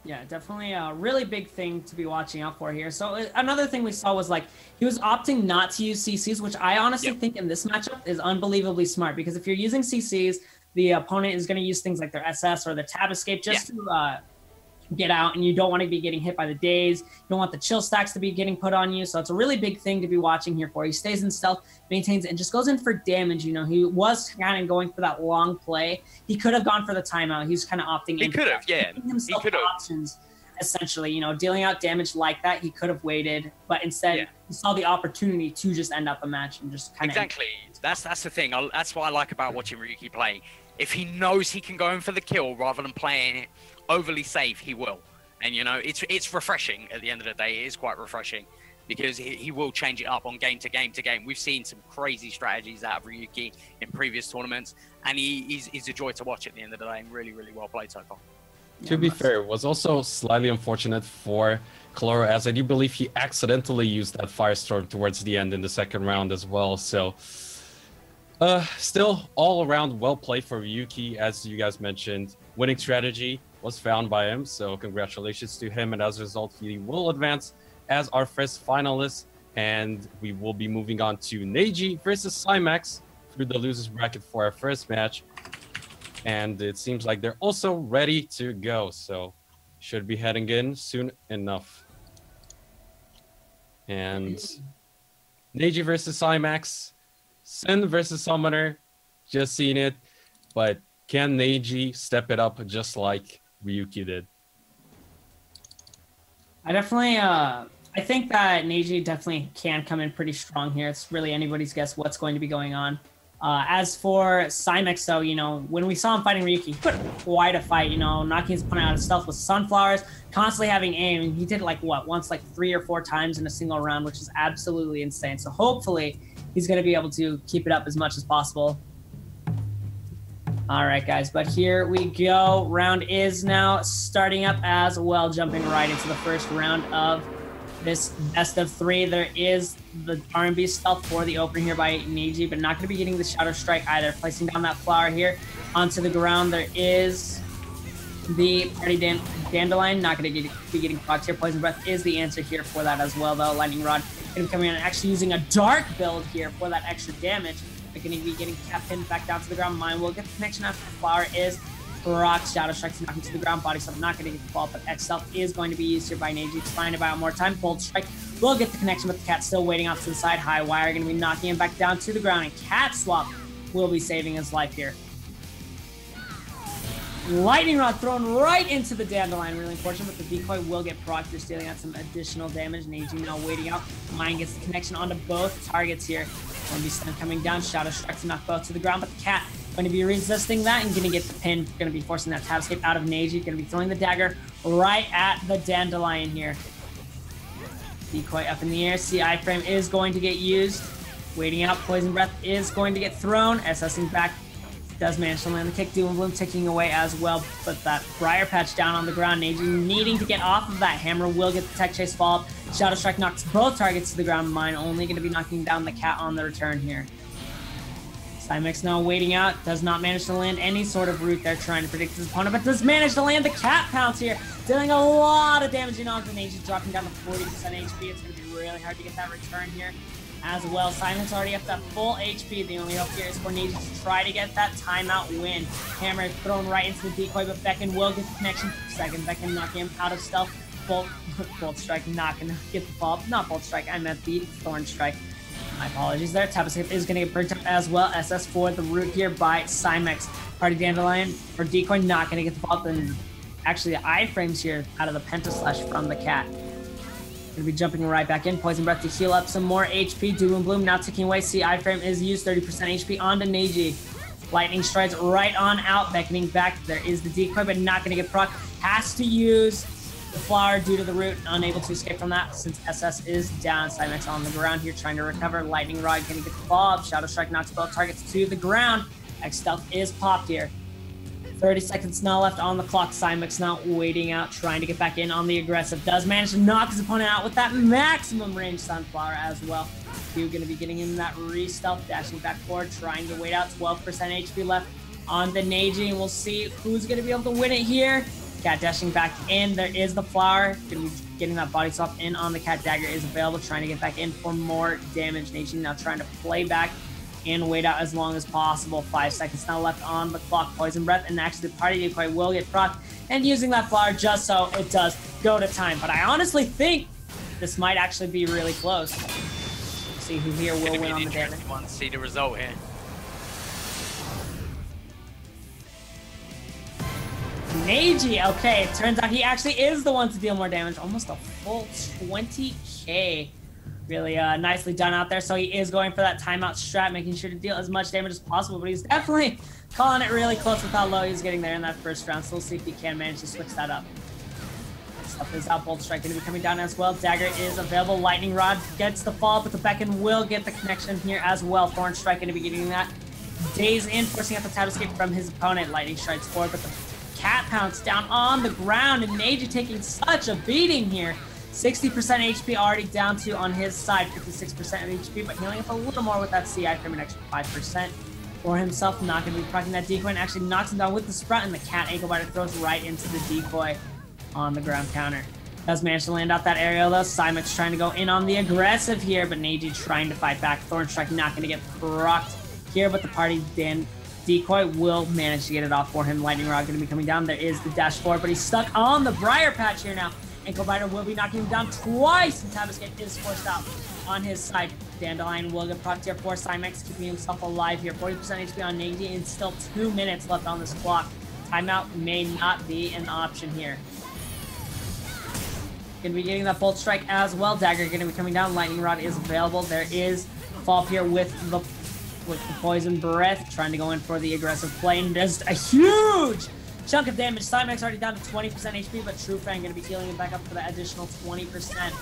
Yeah, definitely a really big thing to be watching out for here. So another thing we saw was like he was opting not to use CCs, which I honestly think in this matchup is unbelievably smart, because if you're using CCs, the opponent is going to use things like their SS or their Tab Escape just to get out, and you don't want to be getting hit by the daze. You don't want the chill stacks to be getting put on you. So it's a really big thing to be watching here for. He stays in stealth, maintains it, and just goes in for damage. You know, he was kind of going for that long play. He could have gone for the timeout. He was kind of opting in. He could have, yeah. He could have options, essentially, you know, dealing out damage like that. He could have waited, but instead he saw the opportunity to just end up the match and just kind of exactly. That's the thing. That's what I like about watching Ryuki play. If he knows he can go in for the kill rather than playing it overly safe, he will. And you know, it's refreshing at the end of the day. It is quite refreshing, because he will change it up on game to game to game. We've seen some crazy strategies out of Ryuki in previous tournaments, and he's a joy to watch at the end of the day, and really, really well played so far. To be fair, it was also slightly unfortunate for Chloro, as I do believe he accidentally used that Firestorm towards the end in the second round as well. So still all around well played for Ryuki, as you guys mentioned. Winning strategy was found by him, so congratulations to him, and as a result he will advance as our first finalist, and we will be moving on to Neji versus Cymax through the losers bracket for our first match, and it seems like they're also ready to go, so should be heading in soon enough. And Neji versus Cymax, Sin versus Summoner, just seen it, but can Neji step it up just like Ryuki did? I definitely, I think that Neji definitely can come in pretty strong here. It's really anybody's guess what's going to be going on. As for Cymax, though, you know, when we saw him fighting Ryuki, he put quite a fight, you know, knocking his opponent out of stealth with sunflowers, constantly having aim. And he did like, what, once like 3 or 4 times in a single round, which is absolutely insane. So hopefully he's going to be able to keep it up as much as possible. All right, guys, but here we go. Round is now starting up as well, jumping right into the first round of this best of 3. There is the R&B stealth for the opener here by Neji, but not going to be getting the Shadow Strike either. Placing down that flower here onto the ground. There is the Party Dandelion, not going to be getting procced here. Poison Breath is the answer here for that as well, though. Lightning Rod going to be coming in and actually using a dark build here for that extra damage. They're going to be getting Cat pinned back down to the ground. Mine will get the connection after the flower is proc. Shadow Strike's knocking to the ground. Body Stealth not going to get the ball, but X Stealth is going to be used here by Neji, trying to buy out more time. Bolt Strike will get the connection, but the Cat still waiting off to the side. High Wire going to be knocking him back down to the ground, and Cat Swap will be saving his life here. Lightning Rod thrown right into the Dandelion, really unfortunate, but the decoy will get procced. They're stealing out some additional damage. Neji now waiting out. Mine gets the connection onto both targets here. Going to be stun coming down. Shadow Strike to knock both to the ground, but the Cat going to be resisting that and going to get the pin. Going to be forcing that tab escape out of Neji. Going to be throwing the dagger right at the Dandelion here. Decoy up in the air. See, iframe is going to get used. Waiting out. Poison Breath is going to get thrown. SSing back. Does manage to land the kick. Doom and Bloom ticking away as well, but that Briar Patch down on the ground. Neji needing to get off of that hammer will get the Tech Chase follow-up. Shadow Strike knocks both targets to the ground. Mine only going to be knocking down the Cat on the return here. Cymax now waiting out. Does not manage to land any sort of root there, trying to predict his opponent, but does manage to land the Cat Pounce here, dealing a lot of damage onto Neji, dropping down to 40% HP. It's going to be really hard to get that return here as well. Simon's already up that full HP. The only hope here is for Neji to try to get that timeout win. Hammer thrown right into the decoy, but Becken will get the connection. Second, Becken knocking him out of stealth. Bolt Strike not going to get the fall. Not Bolt Strike, I meant the Thorn Strike. My apologies there. Tap Escape is going to get burnt up as well. SS for the root here by Cymax. Party Dandelion or Decoy not going to get the fall. Then actually the iframes here out of the Pentaslash from the Cat. Going to be jumping right back in. Poison Breath to heal up some more HP. Doom and Bloom now ticking away. See, iframe is used. 30% HP onto Neji. Lightning strides right on out. Beckoning back. There is the decoy, but not going to get proc. Has to use the flower due to the root. Unable to escape from that since SS is down. Cymax on the ground here trying to recover. Lightning Rod going to get the follow-up. Shadow Strike knocks both targets to the ground. X Stealth is popped here. 30 seconds now left on the clock. Cymax now waiting out, trying to get back in on the aggressive. Does manage to knock his opponent out with that maximum range Sunflower as well. Q going to be getting in that re-stealth, dashing back forward, trying to wait out. 12% HP left on the Neji, and we'll see who's going to be able to win it here. Cat dashing back in. There is the flower. Going to be getting that body swap in on the Cat. Dagger is available, trying to get back in for more damage. Neji now trying to play back and wait out as long as possible. 5 seconds now left on the clock. Poison Breath, and actually the Party Decoy will get proc, and using that flower just so it does go to time. But I honestly think this might actually be really close. Let's see who here will win on the damage. Want to see the result here. Neji, okay, it turns out he actually is the one to deal more damage. Almost a full 20k. Really nicely done out there. So he is going for that timeout strat, making sure to deal as much damage as possible, but he's definitely calling it really close with how low he's getting there in that first round. So we'll see if he can manage to switch that up. Stuff is out. Bolt Strike going to be coming down as well. Dagger is available. Lightning Rod gets the fall, but the Becken will get the connection here as well. Thorn Strike going to be getting that. Daze in, forcing out the tab escape from his opponent. Lightning Strikes forward, but the Cat Pounce down on the ground, and Neji taking such a beating here. 60% HP already down to on his side, 56% of HP, but healing up a little more with that CI from an extra 5% for himself. Not going to be proccing that decoy, and actually knocks him down with the Sprout, and the Cat Ankle Biter throws right into the decoy on the ground counter. Does manage to land out that aerial though. Cymax trying to go in on the aggressive here, but Neji trying to fight back. Thorn Strike not going to get procced here, but the Party Decoy will manage to get it off for him. Lightning Rod going to be coming down. There is the dash forward, but he's stuck on the Briar Patch here now. Ankle Biter will be knocking him down twice, and Tab Escape is forced out on his side. Dandelion will get proc tier 4. Cymex keeping himself alive here. 40% HP on Neji and still 2 minutes left on this clock. Timeout may not be an option here. Gonna be getting that Bolt Strike as well. Dagger gonna be coming down. Lightning Rod is available. There is Fall here with the Poison Breath, trying to go in for the aggressive play. And just a huge chunk of damage. Cymex already down to 20% HP, but True Fang gonna be healing it back up for the additional 20%.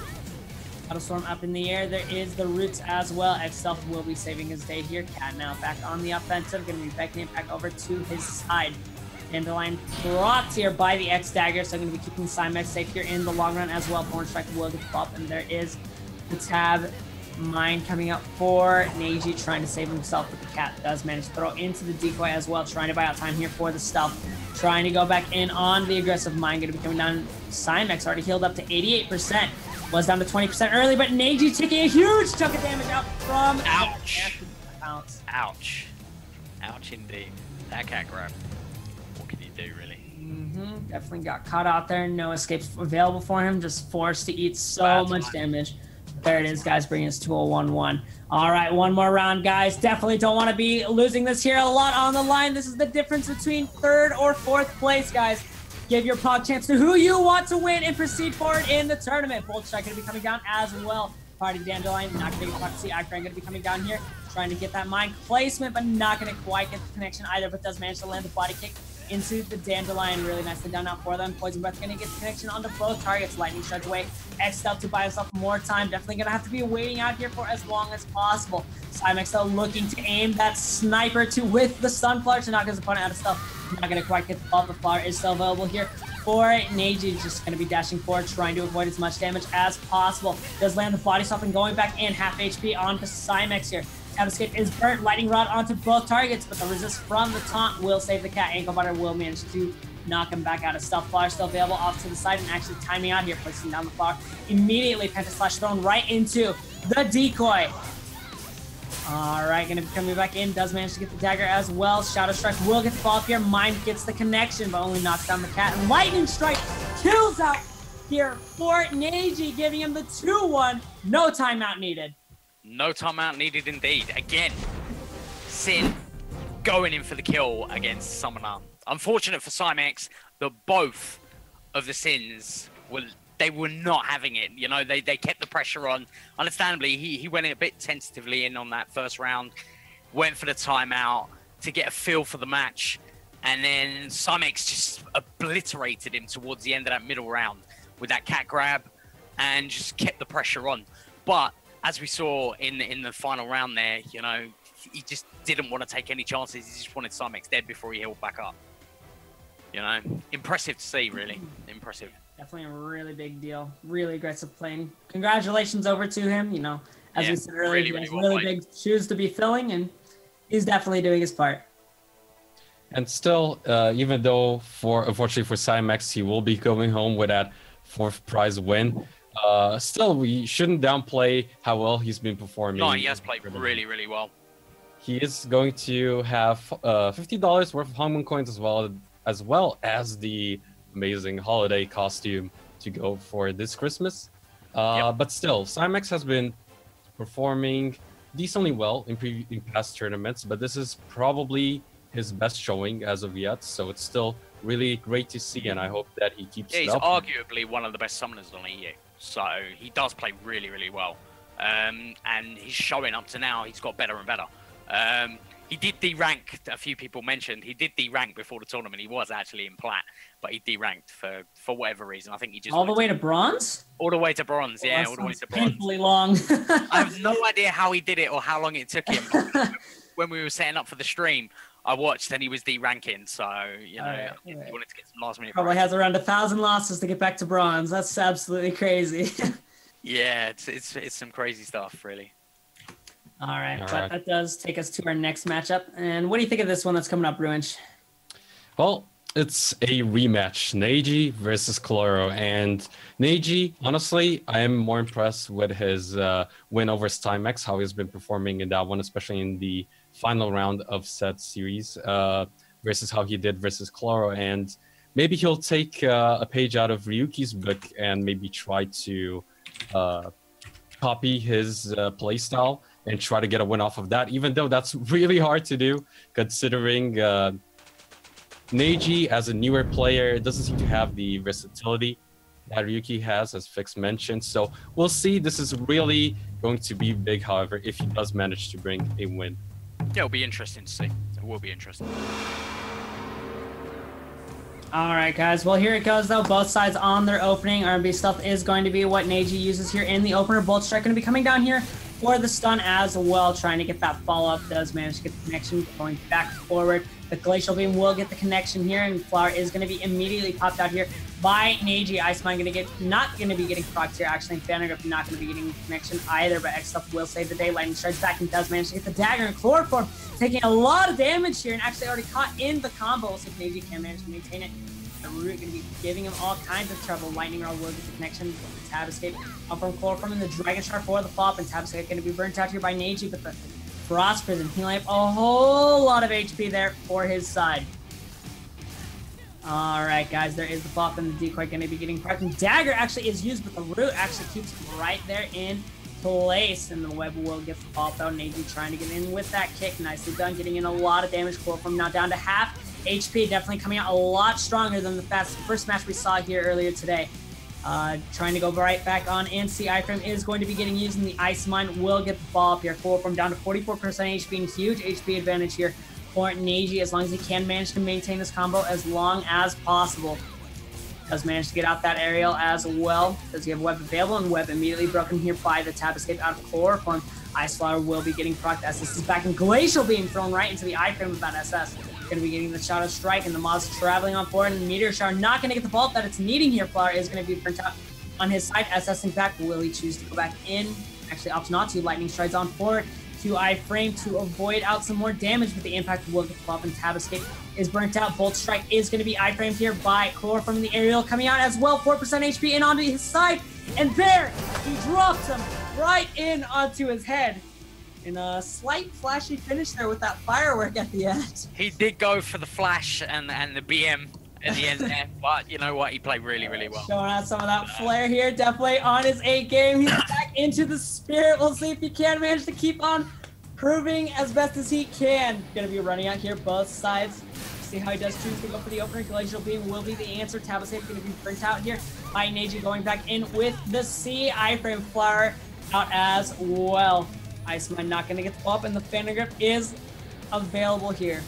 Battle Storm up in the air. There is the Roots as well. X-Stealth will be saving his day here. Cat now back on the offensive. Gonna be backing it back over to his side. Dandelion brought here by the X-Dagger, so I'm going to be keeping Cymex safe here in the long run as well. Thorn Strike will get pop, and there is the Tab Mine coming up for Neji, trying to save himself, but the Cat does manage to throw into the decoy as well, trying to buy out time here for the stealth. Trying to go back in on the aggressive Mine, going to be coming down. Cymex already healed up to 88%. Was down to 20% early, but Neji taking a huge chunk of damage out from... Ouch! Ouch. Ouch indeed. That Cat grab. Do really. Definitely got caught out there. No escapes available for him. Just forced to eat so much damage. There it is, guys, bringing us to a 1-1. All right, one more round, guys. Definitely don't want to be losing this here. A lot on the line. This is the difference between 3rd or 4th place, guys. Give your pog chance to who you want to win and proceed forward in the tournament. Bolt Strike going to be coming down as well. Party Dandelion not going to get proc to see. Akran going to be coming down here, trying to get that mine placement, but not going to quite get the connection either, but does manage to land the body kick into the Dandelion. Really nicely done out for them. Poison Breath going to get the connection onto both targets. Lightning Strike away. X-Stealth to buy himself more time. Definitely going to have to be waiting out here for as long as possible. Cymex though looking to aim that sniper to with the Sunflower to knock his opponent out of stealth. Not going to quite get the ball. The flower is still available here for Neji. Just going to be dashing forward, trying to avoid as much damage as possible. Does land the body stop and going back in. Half HP onto Cymex here. Tab Escape is burnt. Lightning Rod onto both targets, but the resist from the taunt will save the Cat. Ankle Butter will manage to knock him back out of stealth. Flower still available off to the side and actually timing out here, placing down the flower. Immediately, Penta Slash thrown right into the decoy. All right, going to be coming back in. Does manage to get the dagger as well. Shadow Strike will get the fall up here. Mine gets the connection, but only knocks down the Cat. And Lightning Strike kills out here for Neji, giving him the 2-1. No timeout needed. No timeout needed indeed. Again, Sin going in for the kill against Summoner. Unfortunate for Cymex that both of the Sins were not having it. You know, they kept the pressure on. Understandably, he went in a bit tentatively in on that first round, went for the timeout to get a feel for the match, and then Cymex just obliterated him towards the end of that middle round with that Cat grab and just kept the pressure on. But as we saw in the final round there, you know, he just didn't want to take any chances. He just wanted Cymex dead before he healed back up. You know, impressive to see, really. Impressive. Definitely a really big deal. Really aggressive playing. Congratulations over to him. You know, as we said earlier, he has really big shoes to be filling, and he's definitely doing his part. And still, even though unfortunately for Cymex, he will be going home with that 4th prize win. Still, we shouldn't downplay how well he's been performing. No, he has played really, really well. He is going to have $50 worth of Hongmen coins as well as the amazing holiday costume to go for this Christmas. But still, Cymex has been performing decently well in past tournaments, but this is probably his best showing as of yet. So it's still really great to see, and I hope that he keeps it up. He's arguably one of the best summoners on EU. So he does play really, really well. And he's showing up to now, he's got better and better. He did derank, a few people mentioned, he did derank before the tournament. He was actually in plat, but he deranked for whatever reason. I think he just... All the way to bronze? All the way to bronze, yeah, all the way to bronze. Painfully long. I have no idea how he did it or how long it took him. When we were setting up for the stream, I watched and he was deranking, so, you know, he wanted to get some last minute... Probably has around 1,000 losses to get back to bronze. That's absolutely crazy. Yeah, it's some crazy stuff, really. All right, but that does take us to our next matchup. And what do you think of this one that's coming up, Ruinch? Well, it's a rematch, Neji versus Chloro. And Neji, honestly, I am more impressed with his win over Cymex, how he's been performing in that one, especially in the final round of said series, versus how he did versus Chloro. And maybe he'll take a page out of Ryuki's book and maybe try to copy his play style and try to get a win off of that, even though that's really hard to do, considering Neji, as a newer player, doesn't seem to have the versatility that Ryuki has, as Fix mentioned. So we'll see. This is really going to be big, however, if he does manage to bring a win. Yeah, it'll be interesting to see. It will be interesting. All right, guys. Well, here it goes, though. Both sides on their opening. R&B Stealth is going to be what Neji uses here in the opener. Bolt Strike going to be coming down here for the stun as well, trying to get that follow-up. Does manage to get the connection, going back forward. The Glacial Beam will get the connection here, and Flower is going to be immediately popped out here by Neji. Ice Mine not going to be getting procced here. Actually, Phanograph not going to be getting the connection either, but X-Stuff will save the day. Lightning Strikes back and does manage to get the dagger, and Chloroform taking a lot of damage here and actually already caught in the combo. We'll see if Neji can manage to maintain it. The Root going to be giving him all kinds of trouble. Lightning Rod will get the connection. The Tab Escape up from Chloroform, and the Dragon Shard for the flop, and Tab Escape going to be burnt out here by Neji, but the Frost Prison healing up a whole lot of HP there for his side. All right, guys, there is the flop, and the Decoy going to be getting procced. And Dagger actually is used, but the Root actually keeps him right there in place, and the Web will get the flop out. Neji trying to get in with that kick. Nicely done, getting in a lot of damage. Chloroform now down to half HP, definitely coming out a lot stronger than the first match we saw here earlier today. Trying to go right back on in. See, iframe is going to be getting used, and the Ice Mine will get the fall up here. Chloroform down to 44% HP, and huge HP advantage here for Neji, as long as he can manage to maintain this combo as long as possible. Does manage to get out that aerial as well. Does he have Web available? And Web immediately broken here by the Tab Escape out of Chloroform. Ice Flower will be getting procced. SS is back, and Glacial Beam thrown right into the iframe of that SS. Going to be getting the Shadow Strike, and the Moz traveling on forward, and Meteor Shower not going to get the vault that it's needing here. Flower is going to be burnt out on his side. SSing back. Will he choose to go back in? Actually opts not to. Lightning strides on forward to iframe to avoid out some more damage, but the impact will get the flop, and Tab Escape is burnt out. Bolt Strike is going to be iframed here by Chloroform, from the aerial coming out as well. 4% HP in onto his side, and there he drops him right in onto his head. In a slight flashy finish there with that firework at the end. He did go for the flash and the BM at the end there, but you know what? He played really, really well. Showing out some of that flair here, definitely on his A game. He's back into the spirit. We'll see if he can manage to keep on proving as best as he can. Gonna be running out here both sides. See how he does choose to go for the opener. Glacial Beam will be the answer. Tab Escape gonna be burnt out here by Neji, going back in with the C. Iframe Flower out as well. Ice Mine not going to get the flop, and the Phantom Grip is available here.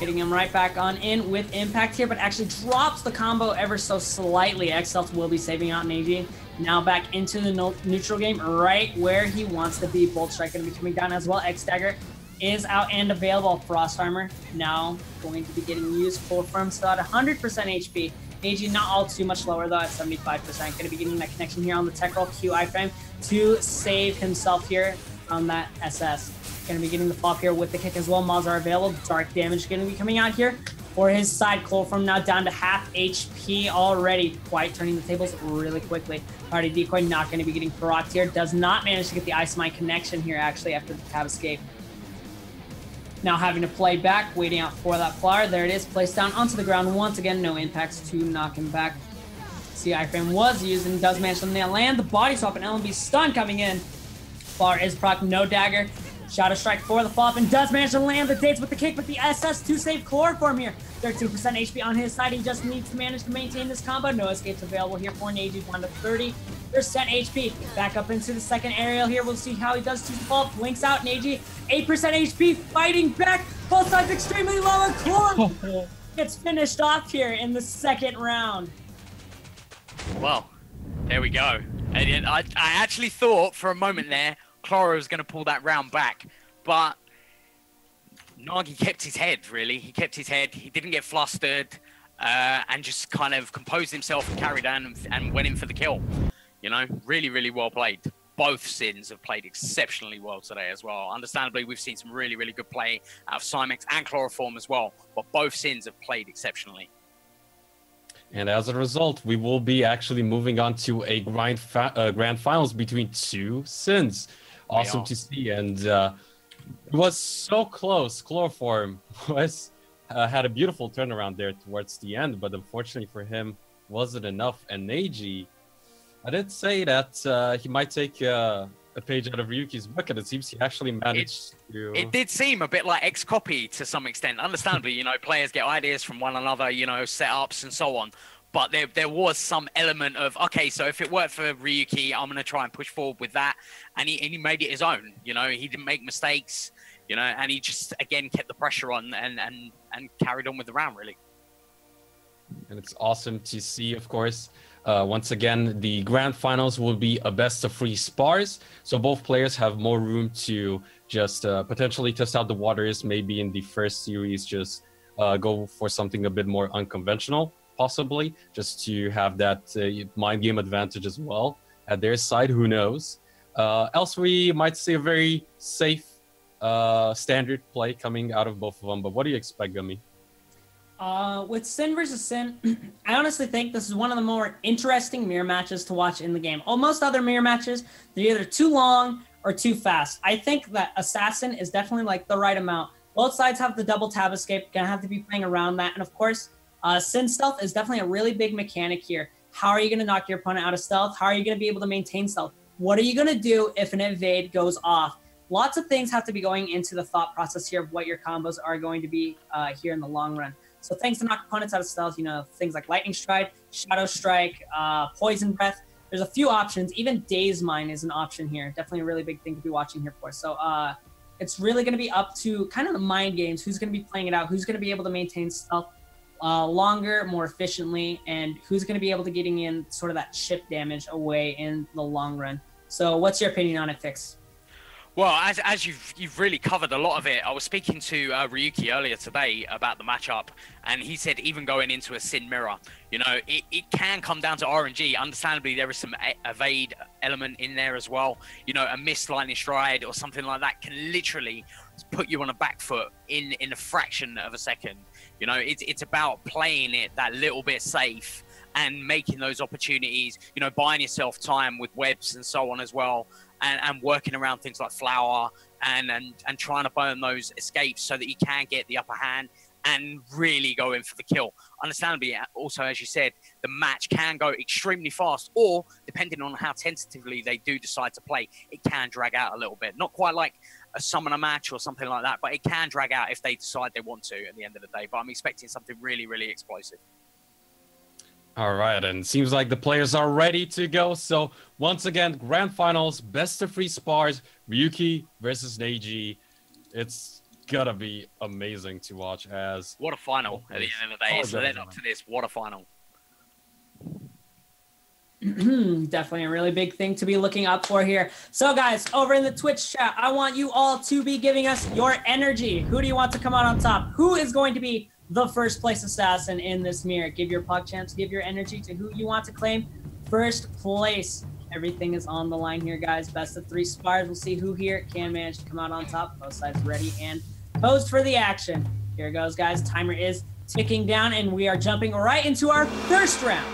Getting him right back on in with impact here, but actually drops the combo ever so slightly. X-Stealth will be saving out Neji. Now back into the neutral game, right where he wants to be. Bolt Strike going to be coming down as well. X-Dagger is out and available. Frost Armor now going to be getting used. Chloroform still at 100% HP. Neji not all too much lower though, at 75%. Going to be getting that connection here on the tech roll. Q iframe to save himself here on that SS. Going to be getting the flop here with the kick as well. Moz are available. Dark damage going to be coming out here for his side. Chloroform now down to half HP already. Quite turning the tables really quickly. Party Decoy not going to be getting procced here. Does not manage to get the Ice Mine connection here actually after the Tab Escape. Now having to play back, waiting out for that Flower. There it is, placed down onto the ground once again. No impacts to knock him back. See, iframe was used and does manage to land the body swap, and LMB stun coming in. Flower is proc, no dagger. Shadow Strike for the flop, and does manage to land the dates with the kick, but the SS to save Chloroform here. 13% HP on his side. He just needs to manage to maintain this combo. No escapes available here for Neji. 1 to 30% HP. Back up into the second aerial here. We'll see how he does to the fall. Blinks out Neji. 8% HP. Fighting back. Both sides extremely low, and Chloroform gets finished off here in the second round. Well, there we go. And I actually thought for a moment there, Chloro was going to pull that round back, but Nagi kept his head, really. He kept his head. He didn't get flustered and just kind of composed himself and carried on and went in for the kill. You know, really, really well played. Both Sins have played exceptionally well today as well. Understandably, we've seen some really, really good play out of Cymex and Chloroform as well, but both Sins have played exceptionally. And as a result, we will be actually moving on to a grand finals between two Sins. Awesome to see, and it was so close. Chloroform was had a beautiful turnaround there towards the end, but unfortunately for him, wasn't enough. And Neji, I did say that he might take a page out of Ryuki's book, and it seems he actually managed to. It did seem a bit like X-Copy to some extent. Understandably, you know, players get ideas from one another, you know, setups and so on. But there was some element of, okay, so if it worked for Ryuki, I'm going to try and push forward with that. And he made it his own. You know, he didn't make mistakes, you know, and he just, again, kept the pressure on and carried on with the round, really. And it's awesome to see, of course. Once again, the grand finals will be a best of 3 spars. So both players have more room to just potentially test out the waters. Maybe in the first series, just go for something a bit more unconventional, possibly, just to have that mind game advantage as well at their side. Who knows? Else we might see a very safe standard play coming out of both of them. But what do you expect, Gummy? With Sin versus Sin, I honestly think this is one of the more interesting mirror matches to watch in the game. Most other mirror matches, they're either too long or too fast. I think that Assassin is definitely like the right amount. Both sides have the double tab escape, gonna have to be playing around that. And of course, Sin stealth is definitely a really big mechanic here. How are you gonna knock your opponent out of stealth? How are you gonna be able to maintain stealth? What are you gonna do if an evade goes off? Lots of things have to be going into the thought process here of what your combos are going to be here in the long run. So things to knock opponents out of stealth, you know, things like Lightning Stride, Shadow Strike, Poison Breath. There's a few options. Even Daze Mine is an option here. Definitely a really big thing to be watching here for. So it's really going to be up to kind of the mind games. Who's going to be playing it out? Who's going to be able to maintain stealth longer, more efficiently, and who's going to be able to getting in sort of that chip damage away in the long run. So what's your opinion on it, Fix? Well, as you've really covered a lot of it. I was speaking to Ryuki earlier today about the matchup, and he said even going into a Sin mirror, you know, it can come down to RNG. Understandably, there is some evade element in there as well. You know, a missed Lightning Stride or something like that can literally put you on a back foot in a fraction of a second. You know, it's about playing it that little bit safe and making those opportunities, you know, buying yourself time with webs and so on as well. And working around things like flower and trying to burn those escapes so that you can get the upper hand and really go in for the kill. Understandably, also, as you said, the match can go extremely fast, or depending on how tentatively they do decide to play, it can drag out a little bit. Not quite like a summoner match or something like that, but it can drag out if they decide they want to at the end of the day. But I'm expecting something really, really explosive. All right, and it seems like the players are ready to go. So once again, grand finals, best of 3 spars, Ryuki versus Neji. It's gonna be amazing to watch. As what a final at the end of the day. It's led up to this. What a final. Definitely a really big thing to be looking up for here. So guys, over in the Twitch chat, I want you all to be giving us your energy. Who do you want to come out on top? Who is going to be the first place assassin in this mirror? Give your puck chance, give your energy to who you want to claim first place. Everything is on the line here, guys. Best of 3 spars. We'll see who here can manage to come out on top. Both sides ready and posed for the action. Here goes, guys. Timer is ticking down, and we are jumping right into our first round.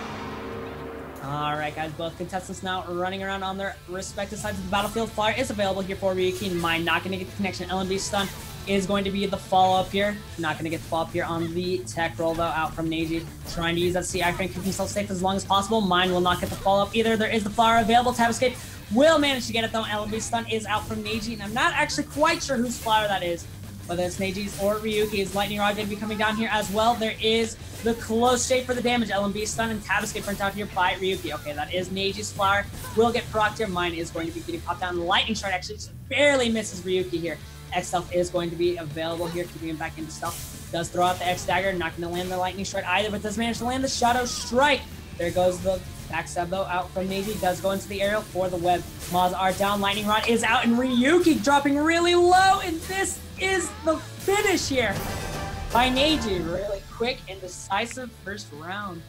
All right, guys. Both contestants now running around on their respective sides of the battlefield. Flyer is available here for Ryuki. Mine not going to get the connection. LMB stun is going to be the follow-up here. Not going to get the follow-up here on the tech roll, though, out from Neji. Trying to use that CI frame, keep himself safe as long as possible. Mine will not get the follow-up either. There is the flower available. Tab escape will manage to get it, though. LMB stun is out from Neji, and I'm not actually quite sure whose flower that is, whether it's Neji's or Ryuki's. Lightning Rod going to be coming down here as well. There is the close shade for the damage. LMB stun and tab escape burnt out here by Ryuki. Okay, that is Neji's flower. Will get procced here. Mine is going to be getting popped down. Lightning Strike actually just barely misses Ryuki here. X stealth is going to be available here, keeping him back into stealth. Does throw out the X dagger, not going to land the Lightning Strike either, but does manage to land the Shadow Strike. There goes the backstab though out from Neji. Does go into the aerial for the web. Maz are down, Lightning Rod is out, and Ryuki dropping really low, and this is the finish here by Neji. Really quick and decisive first round.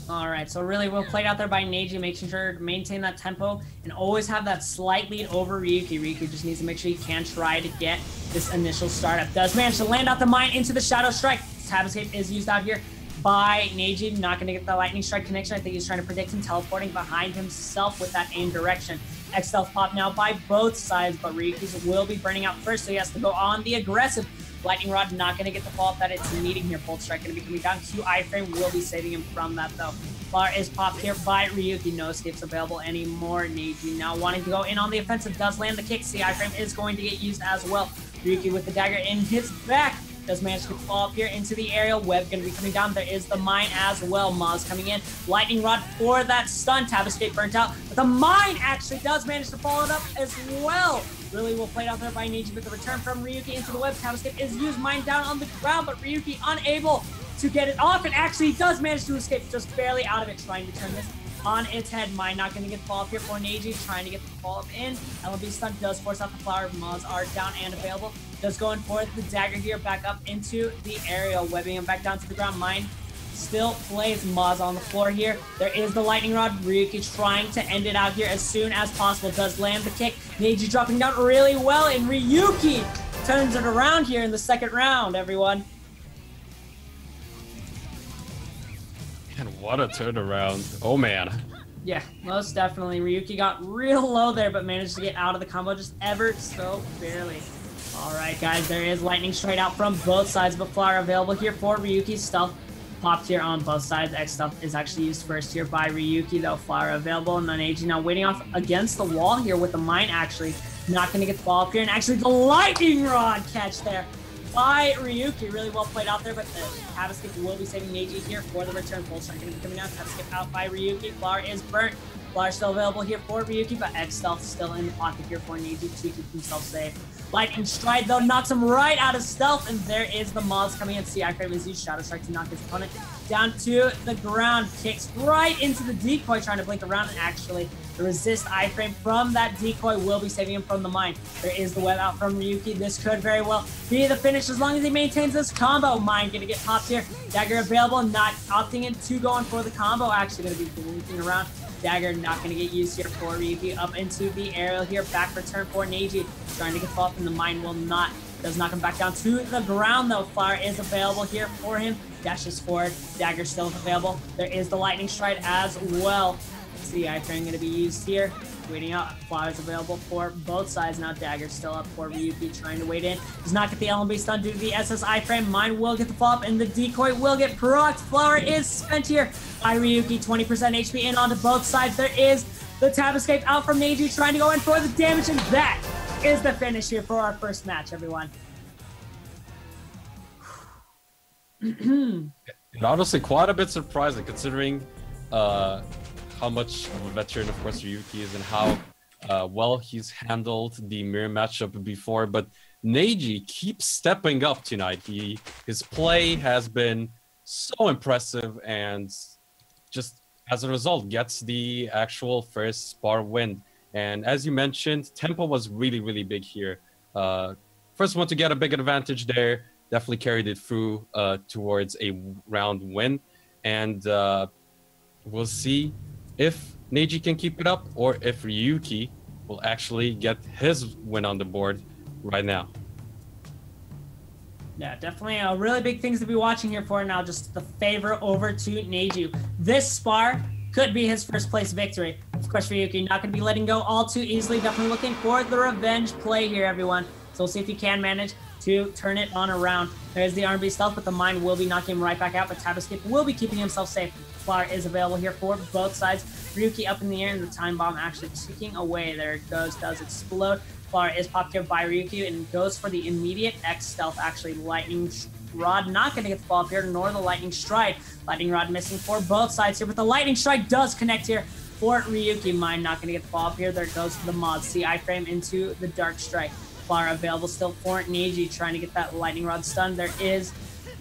All right, so really well played out there by Neji, making sure to maintain that tempo and always have that slight lead over Ryuki. Ryuki just needs to make sure he can try to get this initial startup. Does manage to land out the mine into the Shadow Strike. Tab escape is used out here by Neji. Not going to get the Lightning Strike connection. I think he's trying to predict him teleporting behind himself with that aim direction. X stealth pop now by both sides, but Ryuki's will be burning out first, so he has to go on the aggressive. Lightning Rod not going to get the follow-up that it's needing here. Bolt Strike going to be coming down. Q iframe will be saving him from that, though. Flower is popped here by Ryuki. No escapes available anymore. Neji now wanting to go in on the offensive. Does land the kick. C iframe is going to get used as well. Ryuki with the dagger in his back. Does manage to fall up here into the aerial. Web going to be coming down. There is the mine as well. Maz coming in. Lightning Rod for that stun. Tab escape burnt out. But the mine actually does manage to follow it up as well. Really well played out there by Neji with the return from Ryuki into the web. Tab escape is used. Mine down on the ground, but Ryuki unable to get it off. And actually does manage to escape just barely out of it. Trying to turn this on its head. Mine not going to get the fall up here for Neji. Trying to get the fall up in. LMB stun does force out the flower. Maz are down and available. Does go in for the dagger here, back up into the aerial, webbing him back down to the ground. Mine still plays. Maz on the floor here. There is the lightning rod. Ryuki trying to end it out here as soon as possible. Does land the kick. Neji dropping down really well, and Ryuki turns it around here in the second round, everyone. And what a turnaround. Oh, man. Yeah, most definitely. Ryuki got real low there, but managed to get out of the combo just ever so barely. All right, guys, there is lightning straight out from both sides, but flower available here for Ryuki. Stealth popped here on both sides. X stealth is actually used first here by Ryuki, though. Flower available, and then Neji now waiting off against the wall here with the mine actually. Not going to get the ball up here, and actually the lightning rod catch there by Ryuki. Really well played out there, but the tab escape will be saving Neji here for the return. Full strike going to be coming out. Tab escape out by Ryuki. Flower is burnt. Flower still available here for Ryuki, but X stealth still in the pocket here for Neji to keep himself safe. Lightning stride though knocks him right out of stealth, and there is the Maz coming in. See, iframe is used. Shadow strike to knock his opponent down to the ground. Kicks right into the decoy, trying to blink around, and actually the resist iframe from that decoy will be saving him from the mine. There is the web out from Ryuki. This could very well be the finish as long as he maintains this combo. Mine gonna get popped here. Dagger available, not opting in to going for the combo. Actually gonna be blinking around. Dagger not going to get used here for Ryuki. Up into the aerial here. Back return for Neji. Trying to get off, and the mine will not. Does knock him back down to the ground, though. Fire is available here for him. Dashes forward. Dagger still available. There is the lightning strike as well. See, iframe going to be used here. Waiting out. Flowers available for both sides. Now Dagger still up for Ryuki, trying to wait in. Does not get the LMB stun due to the SS iframe. Mine will get the follow-up, and the decoy will get procced. Flower is spent here by Ryuki. 20% HP in onto both sides. There is the tab escape out from Neji, trying to go in for the damage, and that is the finish here for our first match, everyone. And honestly, quite a bit surprising considering how much of a veteran, of course, Ryuki is and how well he's handled the mirror matchup before. But Neji keeps stepping up tonight. His play has been so impressive, and just as a result, gets the actual first spar win. And as you mentioned, tempo was really, really big here. First one to get a big advantage there, definitely carried it through towards a round win. And we'll see if Neji can keep it up, or if Ryuki will actually get his win on the board right now. Yeah, definitely really big things to be watching here for now. Just the favor over to Neji. This spar could be his first place victory. Of course, Ryuki not going to be letting go all too easily. Definitely looking for the revenge play here, everyone. So we'll see if he can manage to turn it on around. There's the R&B stealth, but the mine will be knocking him right back out. But tab escape will be keeping himself safe. Flower is available here for both sides. Ryuki up in the air, and the time bomb actually ticking away. There it goes, does explode. Flower is popped here by Ryuki and goes for the immediate X stealth. Actually, lightning rod not going to get the ball up here, nor the lightning strike. Lightning rod missing for both sides here, but the lightning strike does connect here for Ryuki. Mine not going to get the ball up here. There goes the Maz. See iframe into the dark strike. Flower available still for Neji, trying to get that lightning rod stun. There is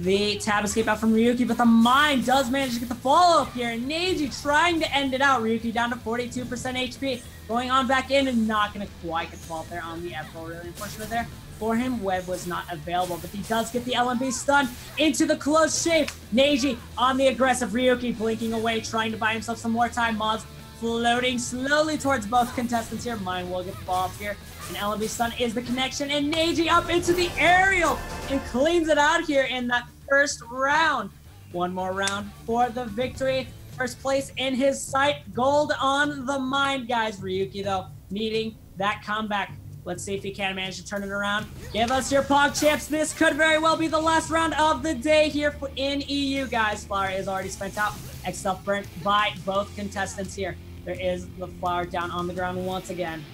the tab escape out from Ryuki, but the mine does manage to get the follow-up here. And Neji trying to end it out. Ryuki down to 42% HP. Going on back in and not going to quite get the ball there on the F-roll. Really unfortunate there for him. Web was not available, but he does get the LMB stun into the close shape. Neji on the aggressive. Ryuki blinking away, trying to buy himself some more time. Maz floating slowly towards both contestants here. Mine will get the ball up here. And LMB stun is the connection, and Neji up into the aerial and cleans it out here in that first round. One more round for the victory. First place in his sight. Gold on the mind, guys. Ryuki, though, needing that comeback. Let's see if he can manage to turn it around. Give us your Pog Champs. This could very well be the last round of the day here in EU, guys. Flower is already spent out. X-Stealth burnt by both contestants here. There is the Flower down on the ground once again.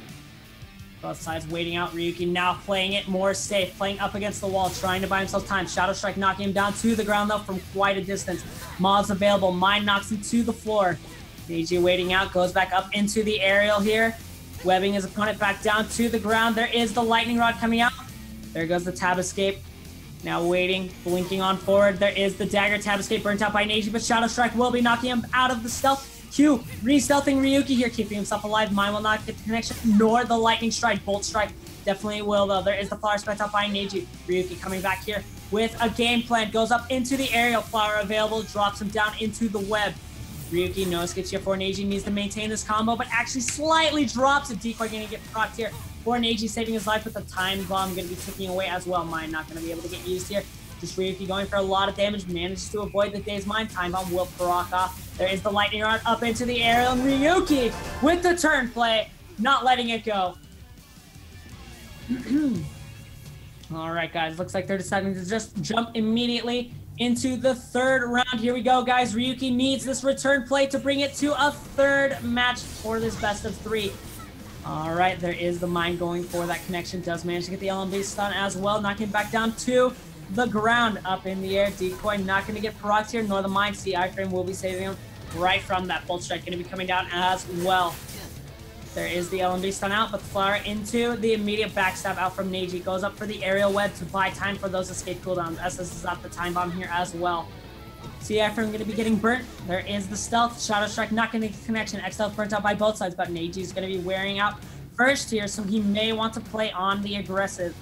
Both sides waiting out. Ryuki now playing it more safe, playing up against the wall, trying to buy himself time. Shadow Strike knocking him down to the ground, though, from quite a distance. Maw's available. Mine knocks him to the floor. Neji waiting out, goes back up into the aerial here. Webbing his opponent back down to the ground. There is the Lightning Rod coming out. There goes the Tab Escape. Now waiting, blinking on forward. There is the Dagger. Tab Escape burnt out by Neji, but Shadow Strike will be knocking him out of the stealth. Q re-stealthing Ryuki here, keeping himself alive. Mine will not get the connection, nor the Lightning Strike. Bolt Strike definitely will, though. There is the Flower spent out by Neji. Ryuki coming back here with a game plan. Goes up into the aerial. Flower available, drops him down into the web. Ryuki, no escapes here for Neji, needs to maintain this combo, but actually slightly drops it. Decoy gonna get procced here for Neji, saving his life with the time bomb gonna be ticking away as well. Mine not gonna be able to get used here. Just Ryuki going for a lot of damage, manages to avoid the Daze Mine. Time bomb will proc off. There is the Lightning Rod up into the aerial, and Ryuki with the turn play, not letting it go. All right, guys, looks like they're deciding to just jump immediately into the third round. Here we go, guys. Ryuki needs this return play to bring it to a third match for this best of 3. All right, there is the Mine going for that connection. Does manage to get the LMB stun as well, knocking back down to the ground. Up in the air, Decoy not going to get procs here, nor the Mine. See, iframe will be saving him right from that. Bolt Strike going to be coming down as well. There is the LMB stun out, but the Flower into the immediate backstab out from Neji. Goes up for the aerial web to buy time for those escape cooldowns. SS is out the time bomb here as well. See, Ephraim going to be getting burnt. There is the stealth. Shadow Strike not going to get connection. X-Stealth burnt out by both sides, but Neji is going to be wearing out first here, so he may want to play on the aggressive.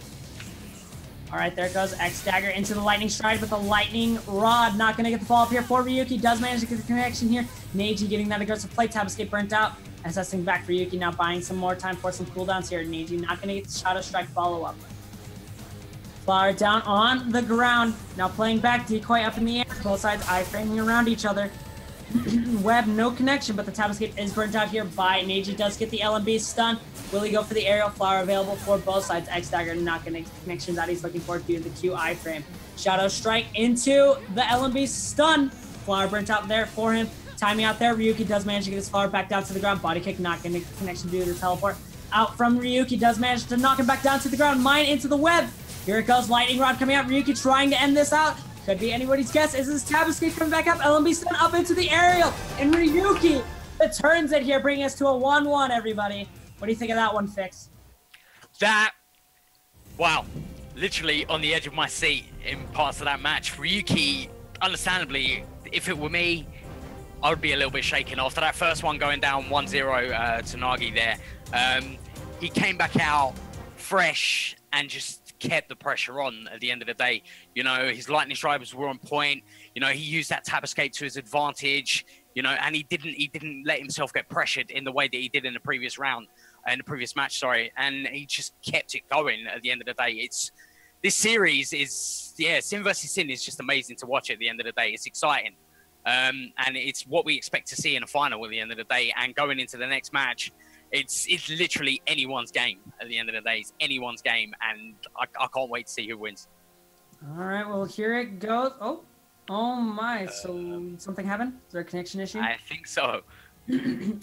All right, there goes X-Dagger into the Lightning Stride, but the Lightning Rod not going to get the follow-up here for Ryuki. Does manage to get the connection here. Neji getting that aggressive play. Tab Escape burnt out. Assessing back for Ryuki, now buying some more time for some cooldowns here. Neji not going to get the Shadow Strike follow-up. Flower down on the ground. Now playing back, Decoy up in the air. Both sides iframing around each other. Web, no connection, but the Tab Escape is burnt out here by Neji. Does get the LMB stun. Will he go for the aerial? Flower available for both sides. X-Dagger not going to get the connection that he's looking for due to the Q iframe. Shadow Strike into the LMB stun. Flower burnt out there for him. Timing out there, Ryuki does manage to get his Flower back down to the ground. Body kick not going to get connection due to the teleport. Out from Ryuki, does manage to knock him back down to the ground. Mine into the web. Here it goes, Lightning Rod coming out. Ryuki trying to end this out. Could be anybody's guess. Is this Tab Escape coming back up? LMB stun up into the aerial. And Ryuki returns it here, bringing us to a 1-1, everybody. What do you think of that one, Fix? That, wow, literally on the edge of my seat in parts of that match. Ryuki, understandably, if it were me, I would be a little bit shaken after that first one going down 1-0 to Nagi there. He came back out fresh and just kept the pressure on at the end of the day. You know, his Lightning Strikes were on point. You know, he used that Tab Escape to his advantage, you know, and he didn't let himself get pressured in the way that he did in the previous round, in the previous match, sorry. And he just kept it going at the end of the day. This series is, yeah, Sin versus Sin is just amazing to watch at the end of the day. It's exciting. And it's what we expect to see in a final at the end of the day. And going into the next match, it's literally anyone's game at the end of the day. It's anyone's game, and I can't wait to see who wins. All right, well, here it goes. Oh my, so something happened? Is there a connection issue? I think so.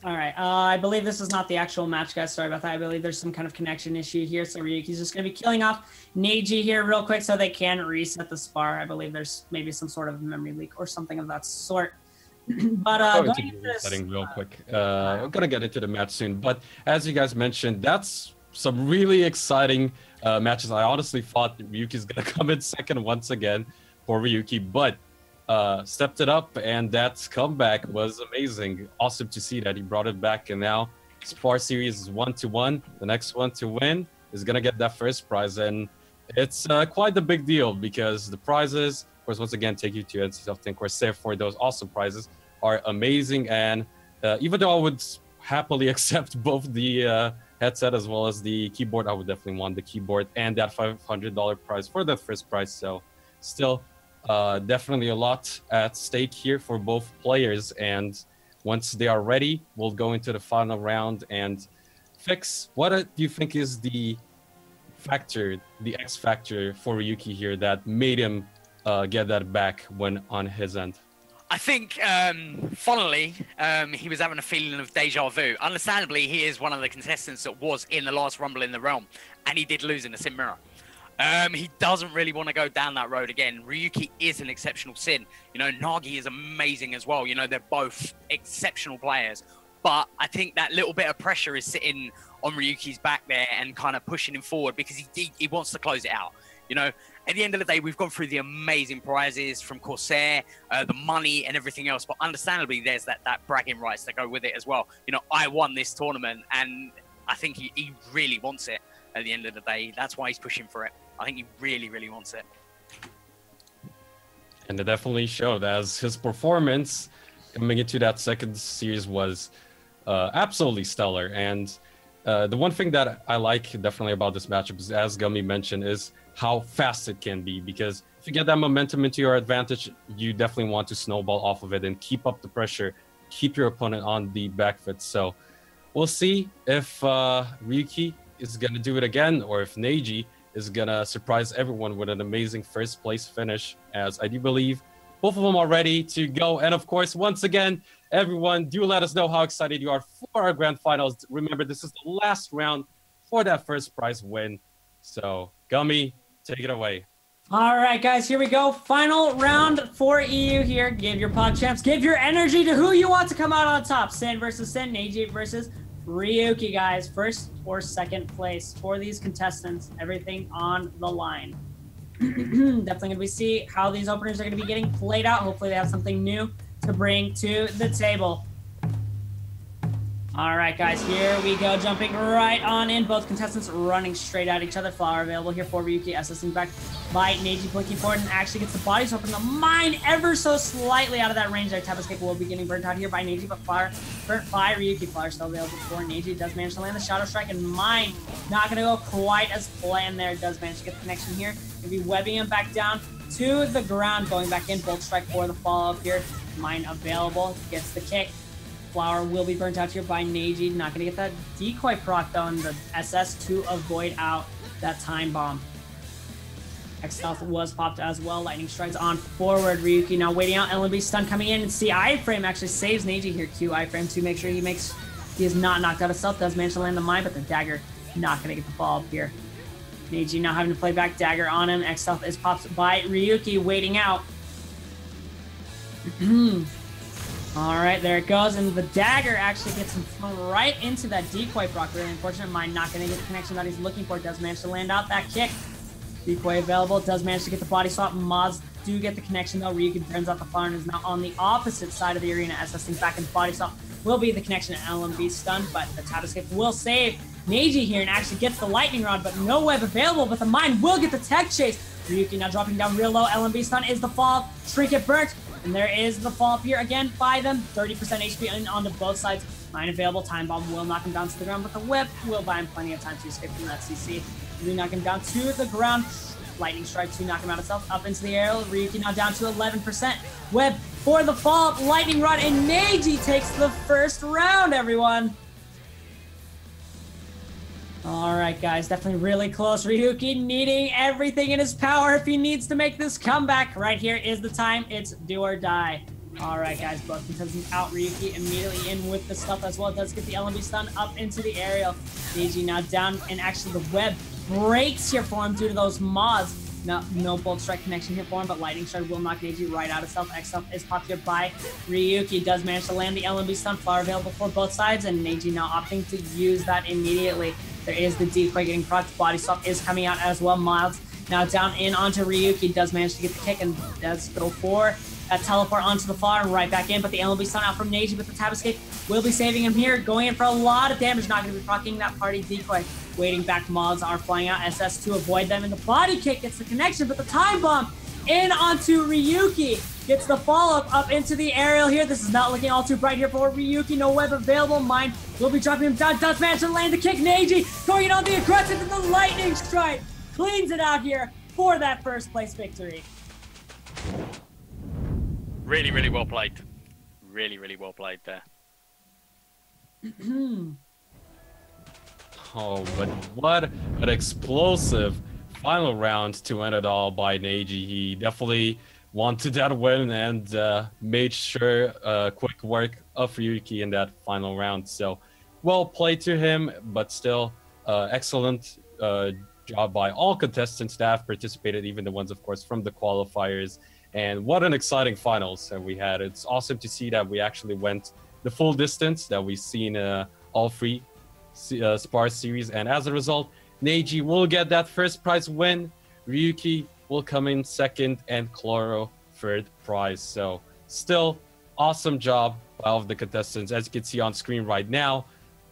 All right, I believe this is not the actual match, guys. Sorry about that. I believe there's some kind of connection issue here. So Ryuki's just going to be killing off Neji here real quick so they can reset the spar. I believe there's maybe some sort of memory leak or something of that sort. But going into the setting real quick. We're gonna get into the match soon, but as you guys mentioned, that's some really exciting matches. I honestly thought Ryuki's gonna come in second once again for Ryuki, but stepped it up, and that comeback was amazing. Awesome to see that he brought it back, and now Spar series is 1-1. The next one to win is gonna get that first prize, and it's quite a big deal because the prizes, of course, once again, take you to NCSoft and Corsair for those awesome prizes, are amazing. And even though I would happily accept both the headset as well as the keyboard, I would definitely want the keyboard and that $500 prize for that first prize. So still definitely a lot at stake here for both players. And once they are ready, we'll go into the final round. And Fix, what do you think is the factor, the X factor for Ryuki here that made him get that back when on his end? I think, funnily, he was having a feeling of deja vu. Understandably, he is one of the contestants that was in the last Rumble in the Realm, and he did lose in the Sin Mirror. He doesn't really want to go down that road again. Ryuki is an exceptional Sin. You know, Nagi is amazing as well. You know, they're both exceptional players. But I think that little bit of pressure is sitting on Ryuki's back there and kind of pushing him forward because he wants to close it out. You know, at the end of the day, we've gone through the amazing prizes from Corsair, the money and everything else. But understandably, there's that bragging rights that go with it as well. You know, I won this tournament, and I think he really wants it at the end of the day. That's why he's pushing for it. I think he really, really wants it. And it definitely showed, as his performance coming into that second series was absolutely stellar. And the one thing that I like definitely about this matchup is, as Gummy mentioned, is how fast it can be. Because if you get that momentum into your advantage, you definitely want to snowball off of it and keep up the pressure, keep your opponent on the back foot. So we'll see if Ryuki is going to do it again, or if Neji is going to surprise everyone with an amazing first place finish, as I do believe both of them are ready to go. And of course, once again, everyone, do let us know how excited you are for our grand finals. Remember, this is the last round for that first prize win. So, Gummy, take it away. All right, guys, here we go. Final round for EU here. Give your PogChamps, give your energy to who you want to come out on top. Sin versus Sin, Neji versus Ryuki, guys. First or second place for these contestants. Everything on the line. Definitely going to see how these openers are going to be getting played out. Hopefully they have something new to bring to the table. All right, guys, here we go. Jumping right on in. Both contestants running straight at each other. Flower available here for Ryuki. SSing back by Neji, blinking forward, and actually gets the body swap in the mine ever so slightly out of that range. That Tap Escape will be getting burnt out here by Neji, but Flower burnt by Ryuki. Flower still available for Neji. Does manage to land the Shadow Strike, and mine not going to go quite as planned there. Does manage to get the connection here. Going to be webbing him back down to the ground. Going back in. Bolt Strike for the follow-up here. Mine available. Gets the kick. Flower will be burnt out here by Neji. Not going to get that decoy proc though in the SS to avoid out that time bomb. X Stealth was popped as well. Lightning Strides on forward. Ryuki now waiting out. LMB stun coming in. And see, iframe actually saves Neji here. Q iframe to make sure he is not knocked out of stealth. Does manage to land the mine, but the dagger not going to get the follow up here. Neji now having to play back dagger on him. X Stealth is popped by Ryuki waiting out. All right, there it goes, and the dagger actually gets him thrown right into that decoy proc. Really unfortunate. Mine not going to get the connection that he's looking for. Does manage to land out that kick. Decoy available. Does manage to get the body swap. Mods do get the connection though. Ryuki burns out the flower and is now on the opposite side of the arena. SSing back in the body swap will be the connection. LMB stunned, but the Tap Escape will save Neji here and actually gets the lightning rod, but no web available. But the mine will get the tech chase. Ryuki now dropping down real low. LMB stun is the fall. Trinket burnt. And there is the fall up here again by them. 30% HP in onto both sides. Mine available. Time bomb will knock him down to the ground, but the whip will buy him plenty of time to escape from that CC. We knock him down to the ground. Lightning Strike to knock him out itself. Up into the air. Ryuki now down to 11%. Web for the fall up. Lightning Rod, and Neji takes the first round, everyone. All right, guys, definitely really close. Ryuki needing everything in his power if he needs to make this comeback. Right here is the time. It's do or die. All right, guys, both contestants out. Ryuki immediately in with the stuff as well. Does get the LMB stun up into the aerial. Neji now down, and actually the web breaks here for him due to those mods. No Bolt Strike connection here for him, but Lightning Strike will knock Neji right out of stealth. X Stealth is popped here by Ryuki. Does manage to land the LMB stun. Flower available for both sides, and Neji now opting to use that immediately. There is the decoy getting procced. Body swap is coming out as well. Miles now down in onto Ryuki. Does manage to get the kick and does go for that teleport onto the floor and right back in. But the LMB stun out from Neji with the Tap Escape will be saving him here. Going in for a lot of damage. Not going to be proccing that party decoy. Waiting back. Mods are flying out. SS to avoid them. And the body kick gets the connection. But the time bomb in onto Ryuki. Gets the follow-up up into the aerial here. This is not looking all too bright here for Ryuki. No web available. Mine will be dropping him down. Does manage to land the kick. Neji going in on the aggressive and the Lightning Strike. Cleans it out here for that first place victory. Really, really well played. Really, really well played there. Oh, but what an explosive final round to end it all by Neji. He definitely wanted that win and made sure quick work of Ryuki in that final round. So well played to him, but still excellent job by all contestants that have participated, even the ones, of course, from the qualifiers. And what an exciting finals that we had. It's awesome to see that we actually went the full distance, that we've seen all three Spars series. And as a result, Neji will get that first prize win. Ryuki will come in second and Chloro third prize. So still awesome job by all of the contestants. As you can see on screen right now,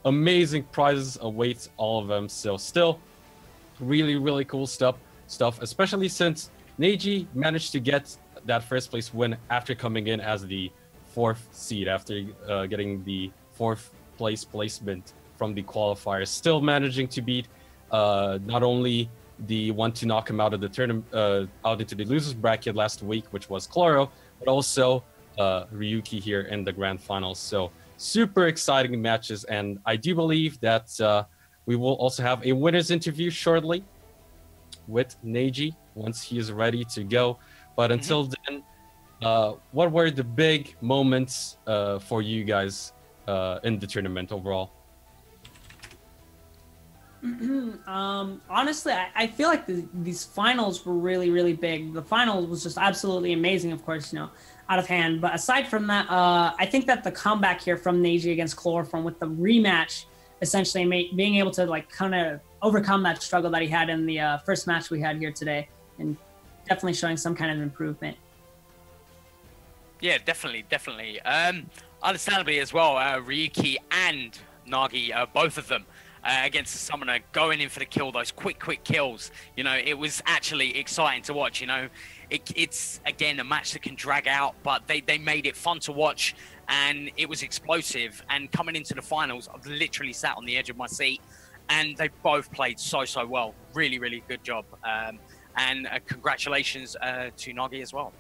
amazing prizes await all of them. So still really cool stuff, especially since Neji managed to get that first place win after coming in as the fourth seed, after getting the fourth place placement from the qualifiers, still managing to beat not only the one to knock him out of the tournament, out into the losers bracket last week, which was Chloro, but also Ryuki here in the grand finals. So super exciting matches, and I do believe that we will also have a winner's interview shortly with Neji once he is ready to go. But until then, what were the big moments for you guys in the tournament overall? Honestly, I feel like these finals were really big. The finals was just absolutely amazing, of course, you know, out of hand. But aside from that, I think that the comeback here from Neji against Chloroform with the rematch, essentially being able to like kind of overcome that struggle that he had in the first match we had here today, and definitely showing some kind of improvement. Yeah, definitely. Understandably as well, Ryuki and Nagi, both of them, against the summoner, going in for the kill, those quick kills. You know, it was actually exciting to watch. You know, it's again a match that can drag out, but they made it fun to watch, and it was explosive. And coming into the finals, I've literally sat on the edge of my seat, and they both played so well. Really good job. And congratulations to Nagi as well.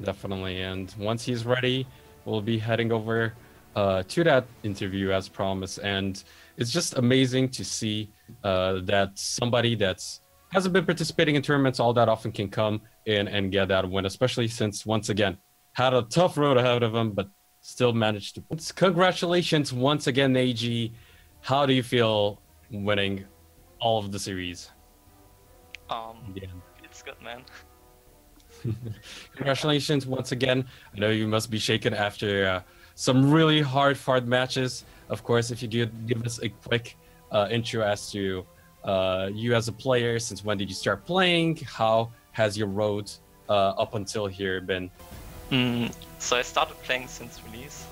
Definitely, and once he's ready, we'll be heading over to that interview as promised. And it's just amazing to see that somebody that hasn't been participating in tournaments all that often can come in and get that win, especially since, once again, had a tough road ahead of him, but still managed to. Congratulations once again, Neji. How do you feel winning all of the series? It's good, man. Congratulations once again. I know you must be shaken after some really hard matches. Of course, if you could give us a quick intro as to you as a player, since when did you start playing? How has your road up until here been? So I started playing since release,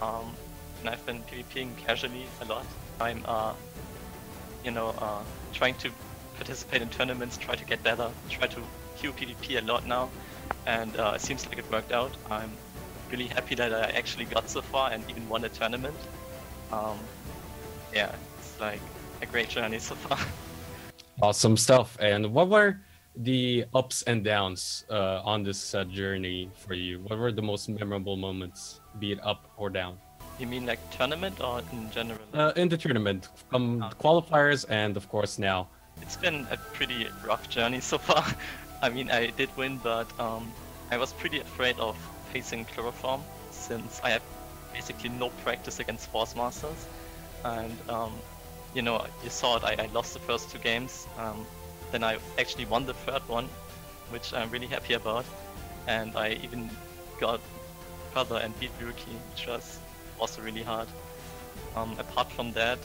and I've been PvPing casually a lot. I'm, trying to participate in tournaments, try to get better, try to queue PvP a lot now, and it seems like it worked out. I'm really happy that I actually got so far and even won a tournament. Yeah, it's like a great journey so far. Awesome stuff. And what were the ups and downs on this journey for you? What were the most memorable moments, be it up or down? You mean like tournament or in general? In the tournament, qualifiers and of course now. It's been a pretty rough journey so far. I mean, I did win, but I was pretty afraid of facing Chloroform, since I have basically no practice against Force Masters. And, you saw it, I lost the first two games. Then I actually won the third one, which I'm really happy about. And I even got further and beat Ryuki, which was also really hard. Apart from that,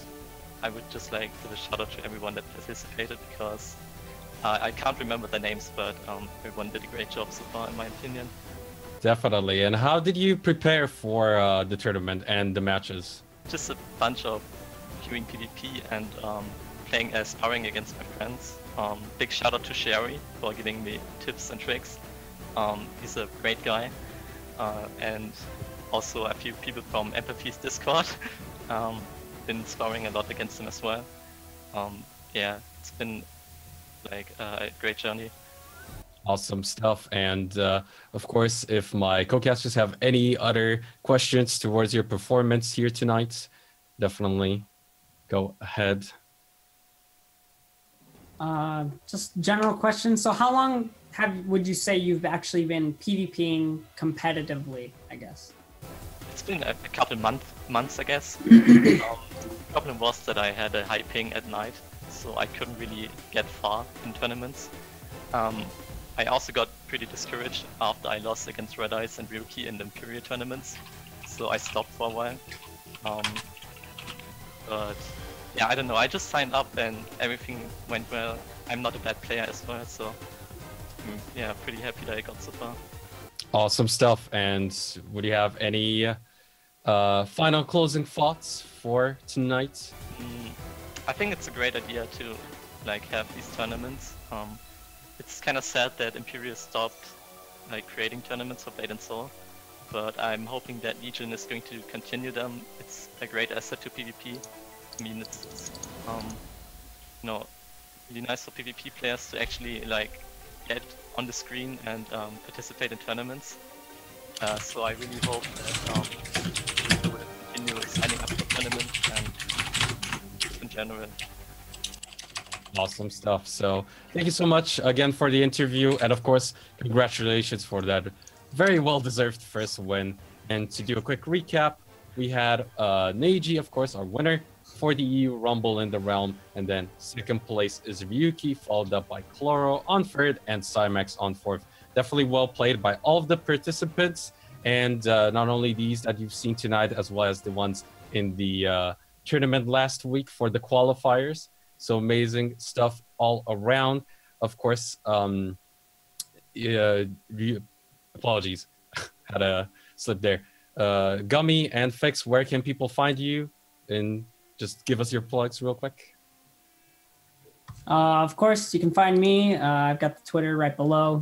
I would just like give a shout out to everyone that participated, because I can't remember the names, but everyone did a great job so far, in my opinion. Definitely. And how did you prepare for the tournament and the matches? Just a bunch of queuing PvP and playing sparring against my friends. Big shout out to Sherry for giving me tips and tricks. He's a great guy. And also a few people from Empathy's Discord. Been sparring a lot against him as well. Yeah, it's been like a great journey. Awesome stuff. And of course, if my co-casters have any other questions towards your performance here tonight, definitely go ahead. Just general question. So how long would you say you've actually been PvPing competitively, I guess? It's been a couple months, I guess. Problem was that I had a high ping at night, so I couldn't really get far in tournaments. I also got pretty discouraged after I lost against Red Eyes and Ryuki in the Imperial tournaments, so I stopped for a while. But yeah, I don't know, I just signed up and everything went well. I'm not a bad player as well, so yeah, pretty happy that I got so far. Awesome stuff. And would you have any final closing thoughts for tonight? I think it's a great idea to like have these tournaments. It's kind of sad that Imperial stopped like creating tournaments for Blade and Soul, but I'm hoping that Legion is going to continue them. It's a great asset to PvP. I mean, it's you know, really nice for PvP players to actually like get on the screen and participate in tournaments. So I really hope that people will continue signing up for tournaments and in general. Awesome stuff. So thank you so much again for the interview, and of course, congratulations for that very well-deserved first win. And to do a quick recap, we had Neji, of course, our winner for the EU Rumble in the Realm, and then second place is Ryuki, followed up by Chloro on third and Cymax on fourth. Definitely well played by all of the participants, and not only these that you've seen tonight, as well as the ones in the tournament last week for the qualifiers. So amazing stuff all around. Of course, apologies, had a slip there. Gummy and Fix, where can people find you? And just give us your plugs real quick. Of course, you can find me. I've got the Twitter right below,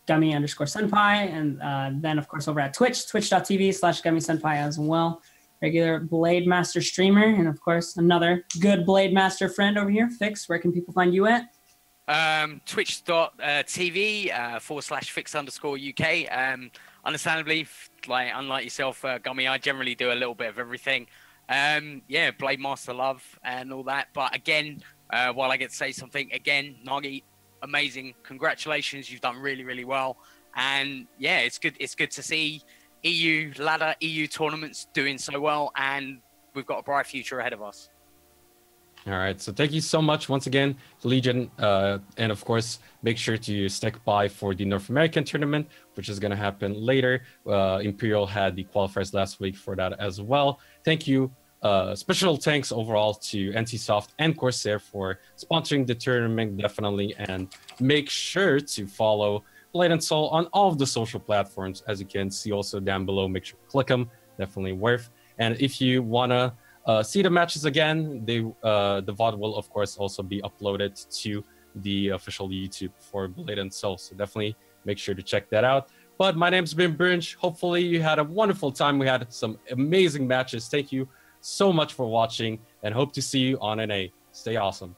Gummy_Senpai. And then, of course, over at Twitch, twitch.tv/Gummy Senpai as well. Regular Blade Master streamer. And, of course, another good Blade Master friend over here. Fix, where can people find you at? Twitch.tv/Fix_UK. Understandably, unlike yourself, Gummy, I generally do a little bit of everything. Yeah, Blade Master love and all that. But again, while I get to say something, again, Nagi, amazing. Congratulations. You've done really, really well. And yeah, it's good to see EU ladder, EU tournaments doing so well. And we've got a bright future ahead of us. All right, so thank you so much once again, Legion, and of course, make sure to stick by for the North American tournament, which is going to happen later. Imperial had the qualifiers last week for that as well. Thank you. Special thanks overall to NCSoft and Corsair for sponsoring the tournament, definitely, and make sure to follow Blade and Soul on all of the social platforms, as you can see also down below. Make sure to click them, definitely worth. And if you want to see the matches again, the VOD will of course also be uploaded to the official YouTube for Blade and Soul, so definitely make sure to check that out. But my name's been Brunch. Hopefully you had a wonderful time. We had some amazing matches. Thank you so much for watching, and hope to see you on NA. Stay awesome.